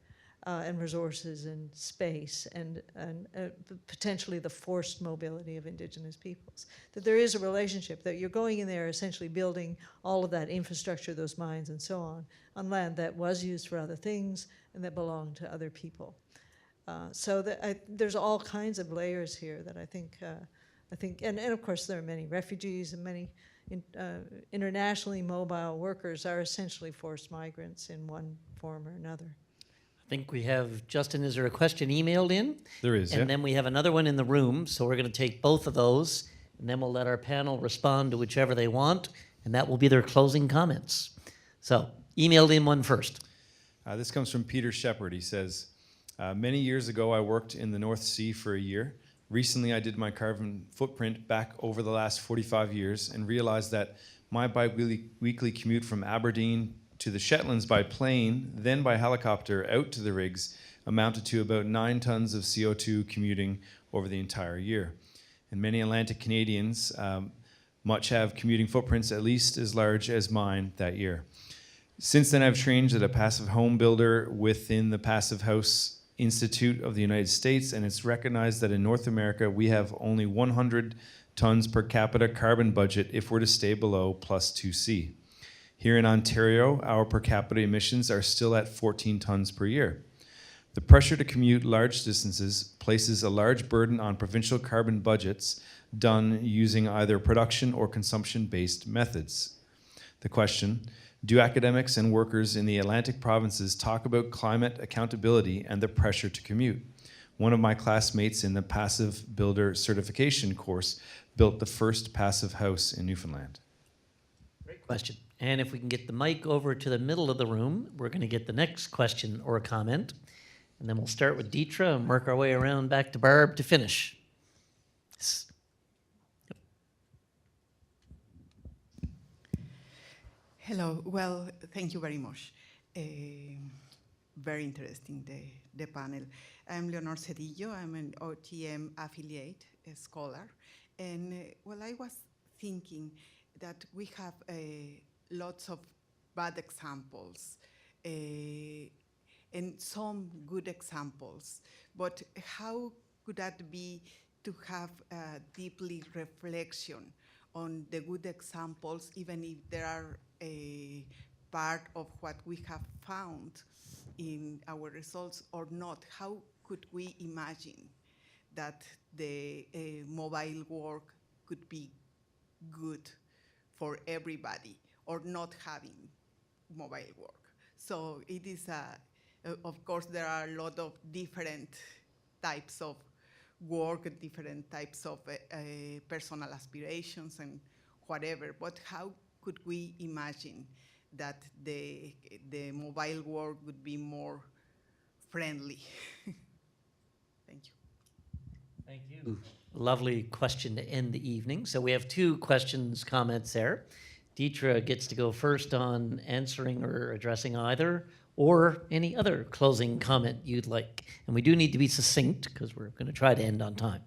Speaker 2: and resources and space and potentially the forced mobility of Indigenous peoples. That there is a relationship, that you're going in there essentially building all of that infrastructure, those mines and so on land that was used for other things and that belonged to other people. So there's all kinds of layers here that I think, and of course there are many refugees and many internationally mobile workers are essentially forced migrants in one form or another.
Speaker 1: I think we have, Justin, is there a question emailed in?
Speaker 13: There is,
Speaker 1: And then we have another one in the room, so we're going to take both of those, and then we'll let our panel respond to whichever they want, and that will be their closing comments. So, emailed in one first.
Speaker 13: This comes from Peter Shepard. He says, many years ago, I worked in the North Sea for a year. Recently, I did my carbon footprint back over the last 45 years and realized that my bi-weekly commute from Aberdeen to the Shetlands by plane, then by helicopter out to the rigs, amounted to about 9 tons of CO2 commuting over the entire year. And many Atlantic Canadians much have commuting footprints at least as large as mine that year. Since then, I've trained as a passive home builder within the Passive House Institute of the United States, and it's recognized that in North America, we have only 100 tons per capita carbon budget if we're to stay below plus 2C. Here in Ontario, our per capita emissions are still at 14 tons per year. The pressure to commute large distances places a large burden on provincial carbon budgets done using either production or consumption-based methods. The question, do academics and workers in the Atlantic provinces talk about climate accountability and the pressure to commute? One of my classmates in the Passive Builder Certification course built the first passive house in Newfoundland.
Speaker 1: Great question. And if we can get the mic over to the middle of the room, we're going to get the next question or comment. And then we'll start with Deetra and work our way around back to Barb to finish.
Speaker 14: Hello. Well, thank you very much. Very interesting, the panel. I'm Leonor Cedillo. I'm an OTM affiliate, a scholar. And, well, I was thinking that we have lots of bad examples and some good examples. But how could that be to have a deeply reflection on the good examples, even if there are a part of what we have found in our results or not? How could we imagine that the mobile work could be good for everybody or not having mobile work? So it is, of course, there are a lot of different types of work, different types of personal aspirations and whatever, but how could we imagine that the mobile work would be more friendly? Thank you.
Speaker 1: Thank you. Lovely question to end the evening. So we have 2 questions, comments there. Deetra gets to go first on answering or addressing either, or any other closing comment you'd like. And we do need to be succinct because we're going to try to end on time.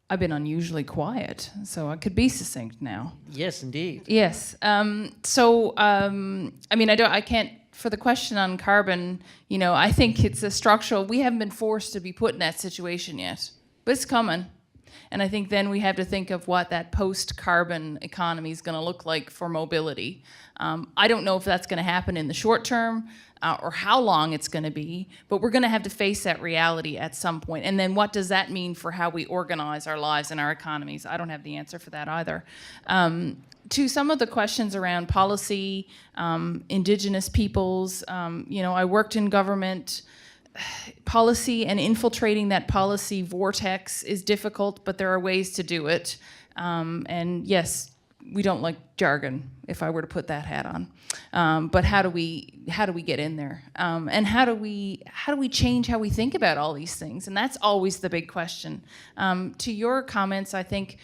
Speaker 8: I've been unusually quiet, so I could be succinct now.
Speaker 1: Yes, indeed.
Speaker 8: Yes. I mean, I can't, for the question on carbon, I think it's a structural, we haven't been forced to be put in that situation yet, but it's coming. And I think then we have to think of what that post-carbon economy is going to look like for mobility. I don't know if that's going to happen in the short term. or how long it's going to be, but we're going to have to face that reality at some point. And then what does that mean for how we organize our lives and our economies? I don't have the answer for that either. To some of the questions around policy, Indigenous peoples, I worked in government. Policy and infiltrating that policy vortex is difficult, but there are ways to do it. And yes, we don't like jargon, if I were to put that hat on. But how do we get in there? And how do we change how we think about all these things? And that's always the big question. To your comments, I think,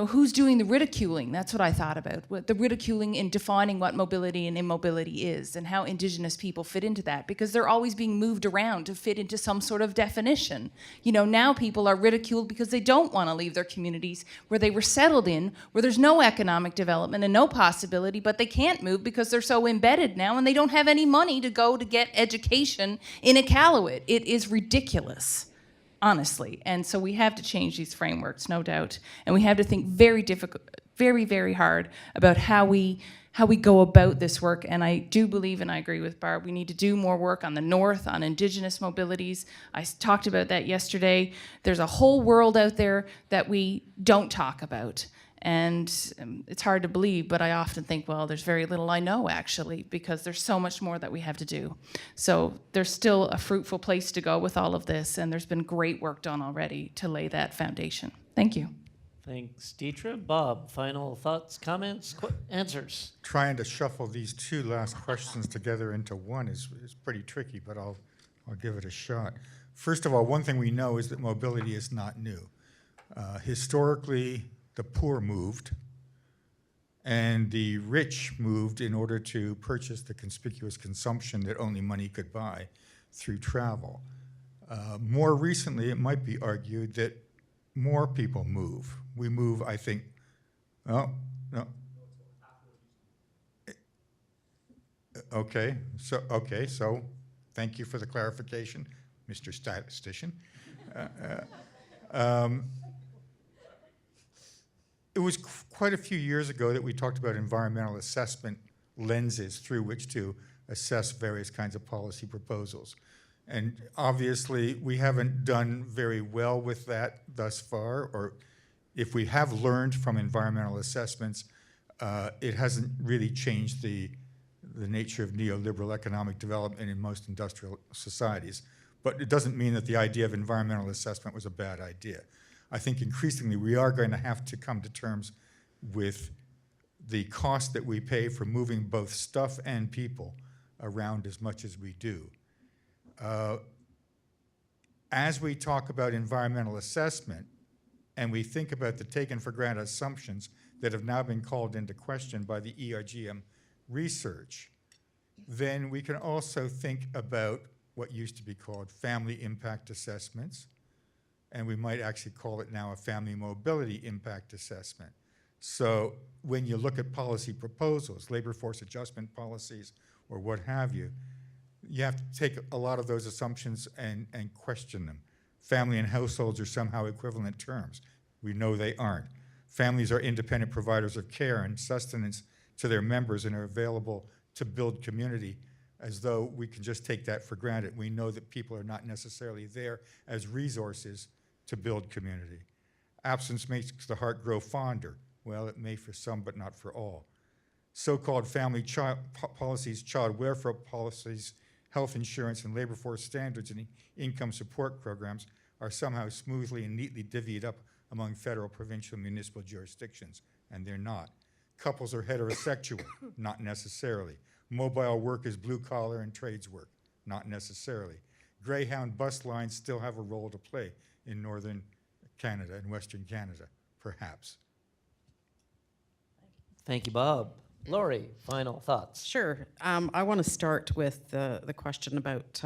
Speaker 8: who's doing the ridiculing? That's what I thought about. The ridiculing in defining what mobility and immobility is and how Indigenous people fit into that, because they're always being moved around to fit into some sort of definition. Now people are ridiculed because they don't want to leave their communities where they were settled in, where there's no economic development and no possibility, but they can't move because they're so embedded now and they don't have any money to go to get education in Iqaluit. It is ridiculous. Honestly. And so we have to change these frameworks, no doubt. And we have to think very, very hard about how we go about this work. And I do believe, and I agree with Barb, we need to do more work on the North, on Indigenous mobilities. I talked about that yesterday. There's a whole world out there that we don't talk about. And it's hard to believe, but I often think, well, there's very little I know, actually, because there's so much more that we have to do. So there's still a fruitful place to go with all of this, and there's been great work done already to lay that foundation. Thank you.
Speaker 1: Thanks, Deetra. Bob, final thoughts, comments, answers?
Speaker 5: Trying to shuffle these two last questions together into one is pretty tricky, but I'll give it a shot. First of all, one thing we know is that mobility is not new. Historically, the poor moved, and the rich moved in order to purchase the conspicuous consumption that only money could buy through travel. More recently, it might be argued that more people move. We move, I think, oh, no. Okay, so thank you for the clarification, Mr. Statistician. It was quite a few years ago that we talked about environmental assessment lenses through which to assess various kinds of policy proposals. And obviously, we haven't done very well with that thus far, or if we have learned from environmental assessments, it hasn't really changed the nature of neoliberal economic development in most industrial societies. But it doesn't mean that the idea of environmental assessment was a bad idea. I think increasingly we are going to have to come to terms with the cost that we pay for moving both stuff and people around as much as we do. As we talk about environmental assessment and we think about the taken for granted assumptions that have now been called into question by the ERGM research, then we can also think about what used to be called family impact assessments, and we might actually call it now a family mobility impact assessment. So when you look at policy proposals, labor force adjustment policies, or what have you, you have to take a lot of those assumptions and question them. Family and households are somehow equivalent terms. We know they aren't. Families are independent providers of care and sustenance to their members and are available to build community, as though we can just take that for granted. We know that people are not necessarily there as resources to build community. Absence makes the heart grow fonder. Well, it may for some, but not for all. So-called family policies, child welfare policies, health insurance, and labor force standards and income support programs are somehow smoothly and neatly divvied up among federal, provincial, and municipal jurisdictions, and they're not. Couples are heterosexual, not necessarily. Mobile work is blue-collar and trades work, not necessarily. Greyhound bus lines still have a role to play in northern Canada and western Canada, perhaps.
Speaker 1: Thank you, Bob. Lori, final thoughts.
Speaker 6: Sure. I want to start with the question about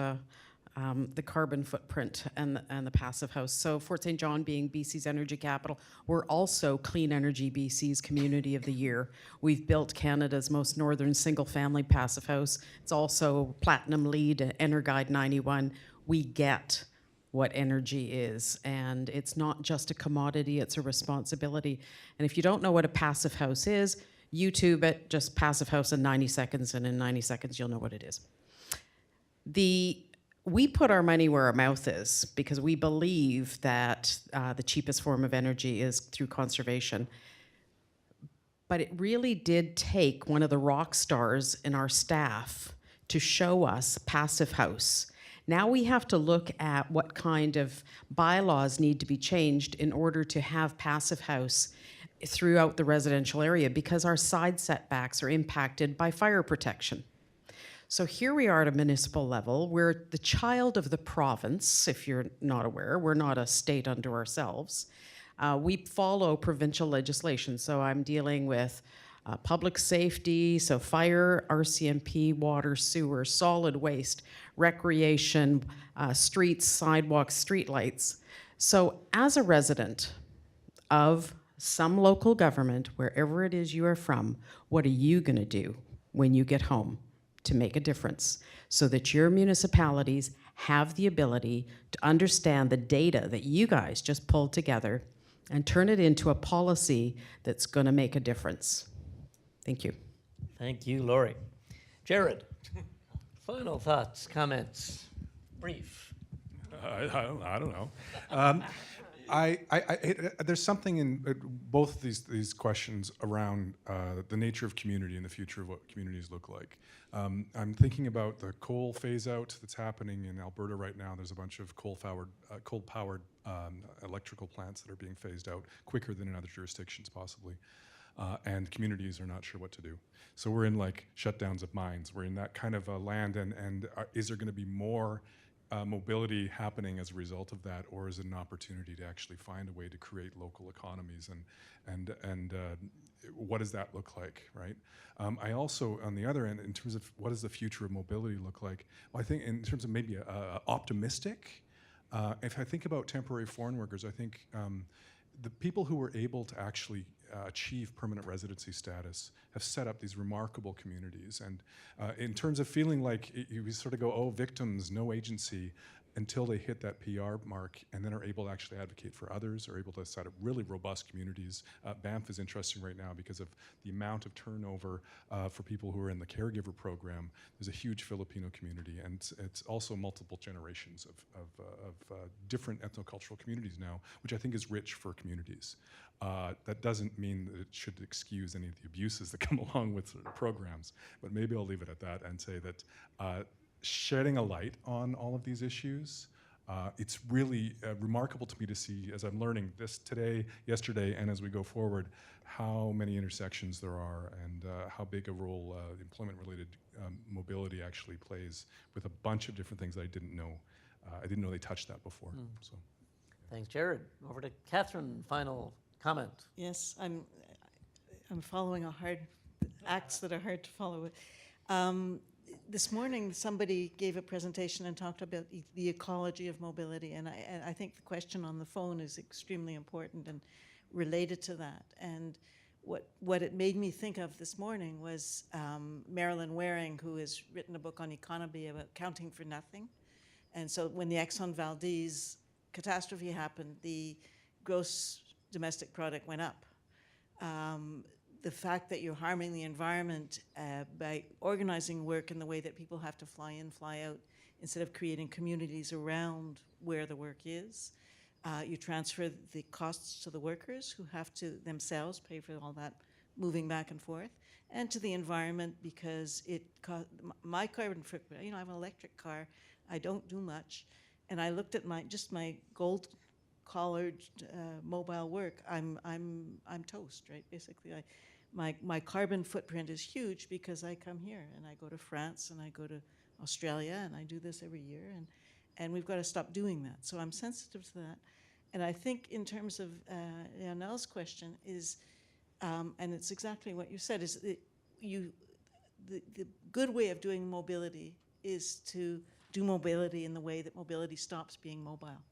Speaker 6: the carbon footprint and the passive house. So Fort St. John being BC's energy capital, we're also Clean Energy BC's Community of the Year. We've built Canada's most northern single-family passive house. It's also Platinum LEED, EnerGuide 91. We get what energy is, and it's not just a commodity, it's a responsibility. And if you don't know what a passive house is, YouTube it, just passive house in 90 seconds, and in 90 seconds you'll know what it is. We put our money where our mouth is because we believe that the cheapest form of energy is through conservation. But it really did take one of the rock stars in our staff to show us Passive House. Now we have to look at what kind of bylaws need to be changed in order to have Passive House throughout the residential area because our side setbacks are impacted by fire protection. So here we are at a municipal level. We're the child of the province, if you're not aware. We're not a state unto ourselves. We follow provincial legislation. So I'm dealing with public safety, so fire, RCMP, water, sewer, solid waste, recreation, streets, sidewalks, streetlights. So as a resident of some local government, wherever it is you are from, what are you going to do when you get home to make a difference so that your municipalities have the ability to understand the data that you guys just pulled together and turn it into a policy that's going to make a difference? Thank you.
Speaker 1: Thank you, Lori. Jared, final thoughts, comments, brief.
Speaker 7: I don't know. There's something in both these questions around the nature of community and the future of what communities look like. I'm thinking about the coal phase out that's happening in Alberta right now. There's a bunch of coal-powered electrical plants that are being phased out quicker than in other jurisdictions possibly. And communities are not sure what to do. So we're in like shutdowns of mines. We're in that kind of a land, and is there going to be more mobility happening as a result of that, or is it an opportunity to actually find a way to create local economies, and what does that look like, right? I also, on the other end, in terms of what does the future of mobility look like, well, I think in terms of maybe optimistic, if I think about temporary foreign workers, I think the people who were able to actually achieve permanent residency status have set up these remarkable communities. And in terms of feeling like you sort of go, oh, victims, no agency, until they hit that PR mark and then are able to actually advocate for others, are able to set up really robust communities. Banff is interesting right now because of the amount of turnover for people who are in the caregiver program. There's a huge Filipino community, and it's also multiple generations of different ethnocultural communities now, which I think is rich for communities. That doesn't mean that it should excuse any of the abuses that come along with sort of programs, but maybe I'll leave it at that and say that shedding a light on all of these issues, it's really remarkable to me to see, as I'm learning this today, yesterday, and as we go forward, how many intersections there are and how big a role employment-related mobility actually plays with a bunch of different things that I didn't know. I didn't know they touched that before. So,
Speaker 1: Thanks, Jared. Over to Catherine, final comment.
Speaker 4: Yes, I'm following acts that are hard to follow. This morning, somebody gave a presentation and talked about the ecology of mobility, and I think the question on the phone is extremely important and related to that. And what it made me think of this morning was Marilyn Waring, who has written a book on economy about counting for nothing. And so when the Exxon Valdez catastrophe happened, the gross domestic product went up. The fact that you're harming the environment by organizing work in the way that people have to fly in, fly out, instead of creating communities around where the work is. You transfer the costs to the workers who have to themselves pay for all that moving back and forth, and to the environment because my carbon footprint, I have an electric car, I don't do much, and I looked at my gold collared mobile work, I'm toast, right? Basically, my carbon footprint is huge because I come here and I go to France and I go to Australia and I do this every year, and we've got to stop doing that. So I'm sensitive to that, and I think in terms of Nell's question is, and it's exactly what you said, is that the good way of doing mobility is to do mobility in the way that mobility stops being mobile,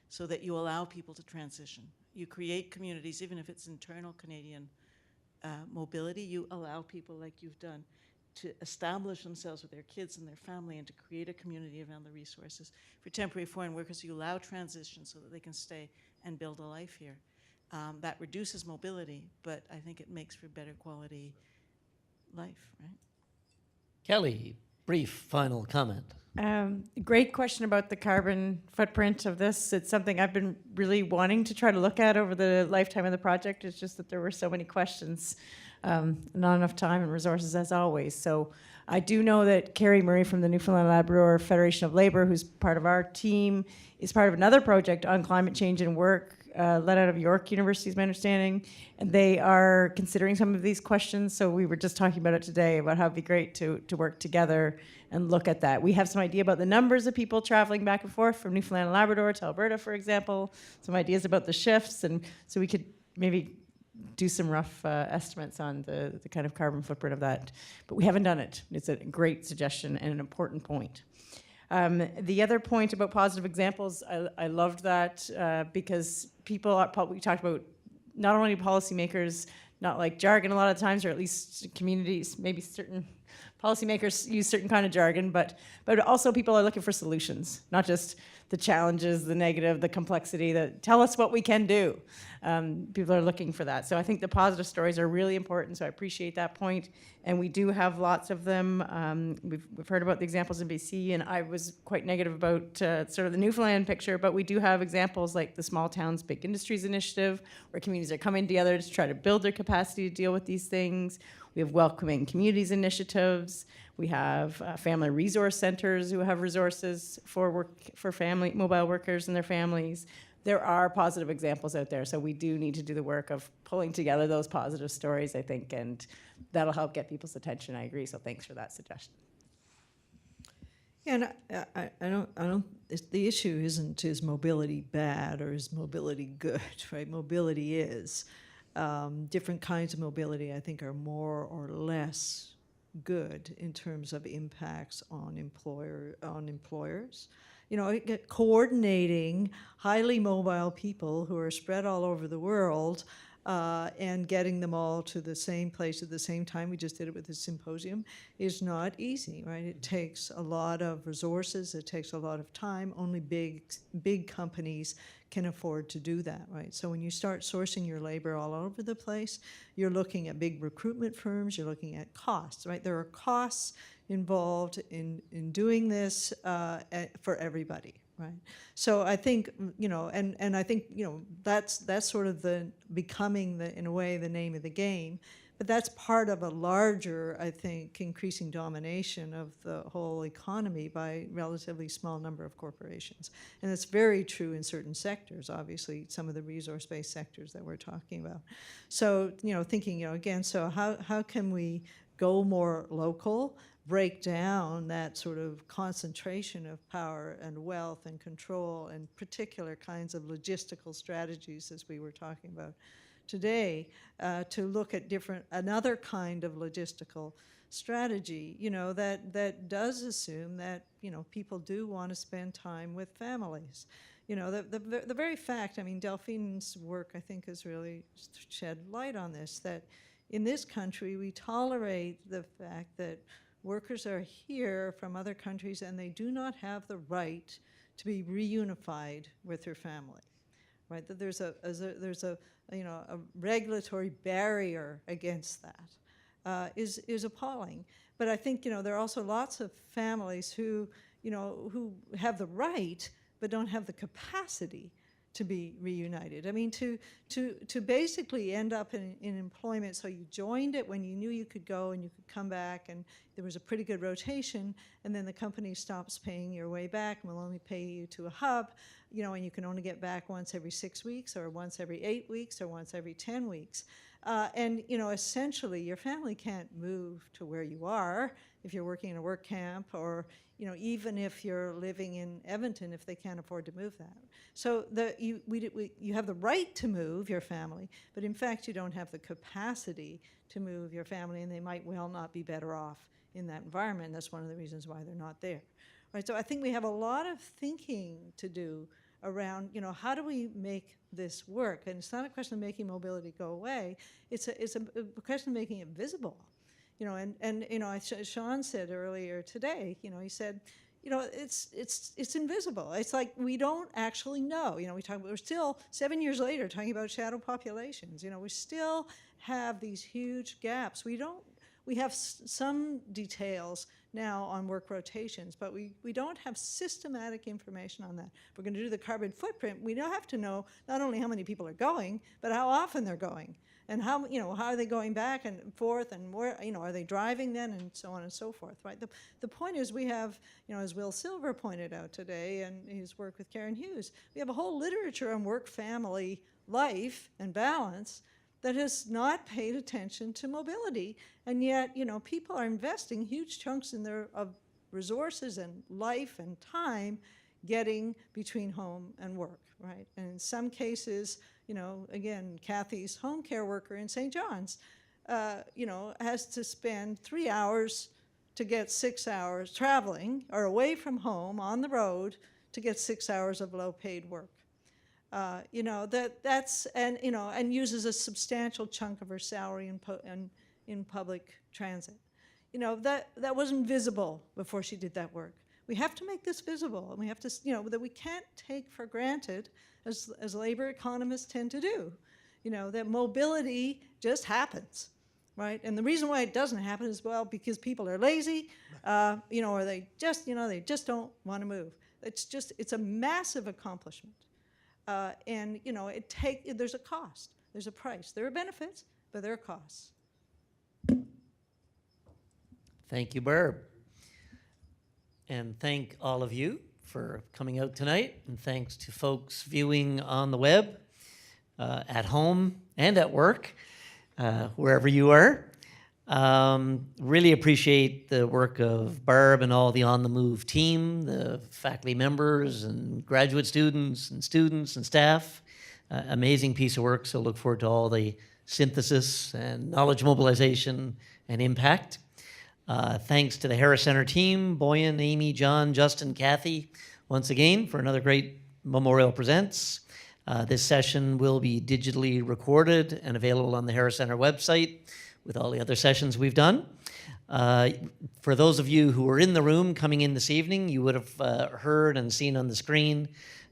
Speaker 4: so that you allow people to transition. You create communities, even if it's internal Canadian mobility, you allow people like you've done to establish themselves with their kids and their family and to create a community around the resources. For temporary foreign workers, you allow transition so that they can stay and build a life here. That reduces mobility, but I think it makes for better quality life, right?
Speaker 1: Kelly, brief final comment.
Speaker 3: Great question about the carbon footprint of this. It's something I've been really wanting to try to look at over the lifetime of the project. It's just that there were so many questions, not enough time and resources as always. So I do know that Carrie Murray from the Newfoundland and Labrador Federation of Labor, who's part of our team, is part of another project on climate change and work, led out of York University, is my understanding, and they are considering some of these questions. So we were just talking about it today, about how it'd be great to work together and look at that. We have some idea about the numbers of people traveling back and forth from Newfoundland and Labrador to Alberta, for example, some ideas about the shifts, and so we could maybe do some rough estimates on the kind of carbon footprint of that. But we haven't done it. It's a great suggestion and an important point. The other point about positive examples, I loved that because people are, we talked about not only policymakers not like jargon a lot of times, or at least communities, maybe certain policymakers use certain kind of jargon, but also people are looking for solutions, not just the challenges, the negative, the complexity, tell us what we can do. People are looking for that. So I think the positive stories are really important, so I appreciate that point. And we do have lots of them. We've heard about the examples in BC, and I was quite negative about sort of the Newfoundland picture, but we do have examples like the Small Towns, Big Industries initiative, where communities are coming together to try to build their capacity to deal with these things. We have welcoming communities initiatives. We have family resource centers who have resources for family mobile workers and their families. There are positive examples out there, so we do need to do the work of pulling together those positive stories, I think, and that'll help get people's attention. I agree. So thanks for that suggestion.
Speaker 2: Yeah, and I don't. The issue isn't is mobility bad or is mobility good, right? Mobility is. Different kinds of mobility, I think, are more or less good in terms of impacts on employers. You know, coordinating highly mobile people who are spread all over the world and getting them all to the same place at the same time, we just did it with the symposium, is not easy, right? It takes a lot of resources, it takes a lot of time. Only big companies can afford to do that, right? So when you start sourcing your labor all over the place, you're looking at big recruitment firms, you're looking at costs, right? There are costs involved in doing this for everybody, right? So I think, you know, and I think, you know, that's sort of becoming in a way, the name of the game. But that's part of a larger, I think, increasing domination of the whole economy by relatively small number of corporations. And it's very true in certain sectors, obviously, some of the resource-based sectors that we're talking about. So, you know, thinking, you know, again, so how can we go more local, break down that sort of concentration of power and wealth and control and particular kinds of logistical strategies, as we were talking about today, to look at another kind of logistical strategy, you know, that does assume that, you know, people do want to spend time with families. You know, the very fact, I mean, Delphine's work, I think, has really shed light on this, that in this country we tolerate the fact that workers are here from other countries and they do not have the right to be reunified with their family. Right, that there's a you know, a regulatory barrier against that is appalling. But I think, you know, there are also lots of families who, you know, who have the right but don't have the capacity to be reunited. I mean, to basically end up in employment, so you joined it when you knew you could go and you could come back and there was a pretty good rotation, and then the company stops paying your way back and will only pay you to a hub, you know, and you can only get back once every 6 weeks or once every 8 weeks or once every 10 weeks. And, you know, essentially your family can't move to where you are if you're working in a work camp, or, you know, even if you're living in Edmonton, if they can't afford to move that. So you have the right to move your family, but in fact you don't have the capacity to move your family, and they might well not be better off in that environment. That's one of the reasons why they're not there. Right, so I think we have a lot of thinking to do around, you know, how do we make this work? And it's not a question of making mobility go away. It's a question of making it visible. You know, and you know, Sean said earlier today, you know, he said, you know, it's invisible. It's like we don't actually know. You know, we're still 7 years later talking about shadow populations. You know, we still have these huge gaps. We We have some details now on work rotations, but we don't have systematic information on that. If we're going to do the carbon footprint, we don't have to know not only how many people are going, but how often they're going, and how are they going back and forth, and where, are they driving then, and so on and so forth, right? The point is we have, as Will Silver pointed out today, and his work with Karen Hughes, we have a whole literature on work-family life and balance that has not paid attention to mobility, and yet, people are investing huge chunks of resources and life and time getting between home and work, right? And in some cases, again, Kathy's home care worker in St. John's, has to spend 3 hours to get 6 hours traveling or away from home on the road to get 6 hours of low-paid work. And uses a substantial chunk of her salary in public transit. That wasn't visible before she did that work. We have to make this visible, and we have to, that we can't take for granted, as labor economists tend to do, that mobility just happens, right? And the reason why it doesn't happen is, well, because people are lazy, or they just don't want to move. It's a massive accomplishment. And there's a cost, there's a price. There are benefits, but there are costs.
Speaker 1: Thank you, Barb. And thank all of you for coming out tonight, and thanks to folks viewing on the web, at home and at work, wherever you are. Really appreciate the work of Barb and all the On the Move team, the faculty members and graduate students and staff. Amazing piece of work, so look forward to all the synthesis and knowledge mobilization and impact. Thanks to the Harris Center team, Boyan, Amy, John, Justin, Kathy, once again for another great Memorial Presents. This session will be digitally recorded and available on the Harris Center website with all the other sessions we've done. For those of you who were in the room coming in this evening, you would have heard and seen on the screen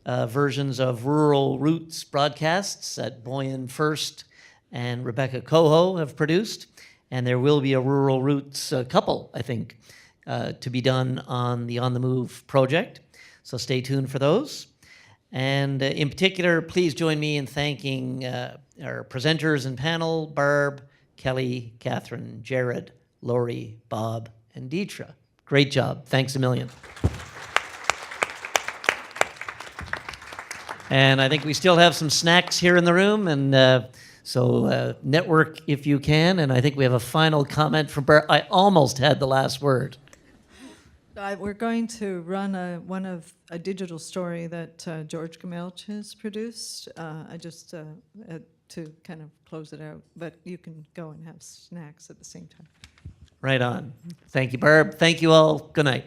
Speaker 1: versions of Rural Roots broadcasts that Boyan First and Rebecca Coho have produced. And there will be a Rural Roots couple, I think, to be done on the On the Move project. So stay tuned for those. And in particular, please join me in thanking our presenters and panel, Barb, Kelly, Catherine, Jared, Lori, Bob, and Deetra. Great job. Thanks a million. And I think we still have some snacks here in the room, and so network if you can. And I think we have a final comment from Barb. I almost had the last word.
Speaker 2: We're going to run a digital story that George Gamelch has produced. To kind of close it out, but you can go and have snacks at the same time.
Speaker 1: Right on. Thank you, Barb. Thank you all. Good night.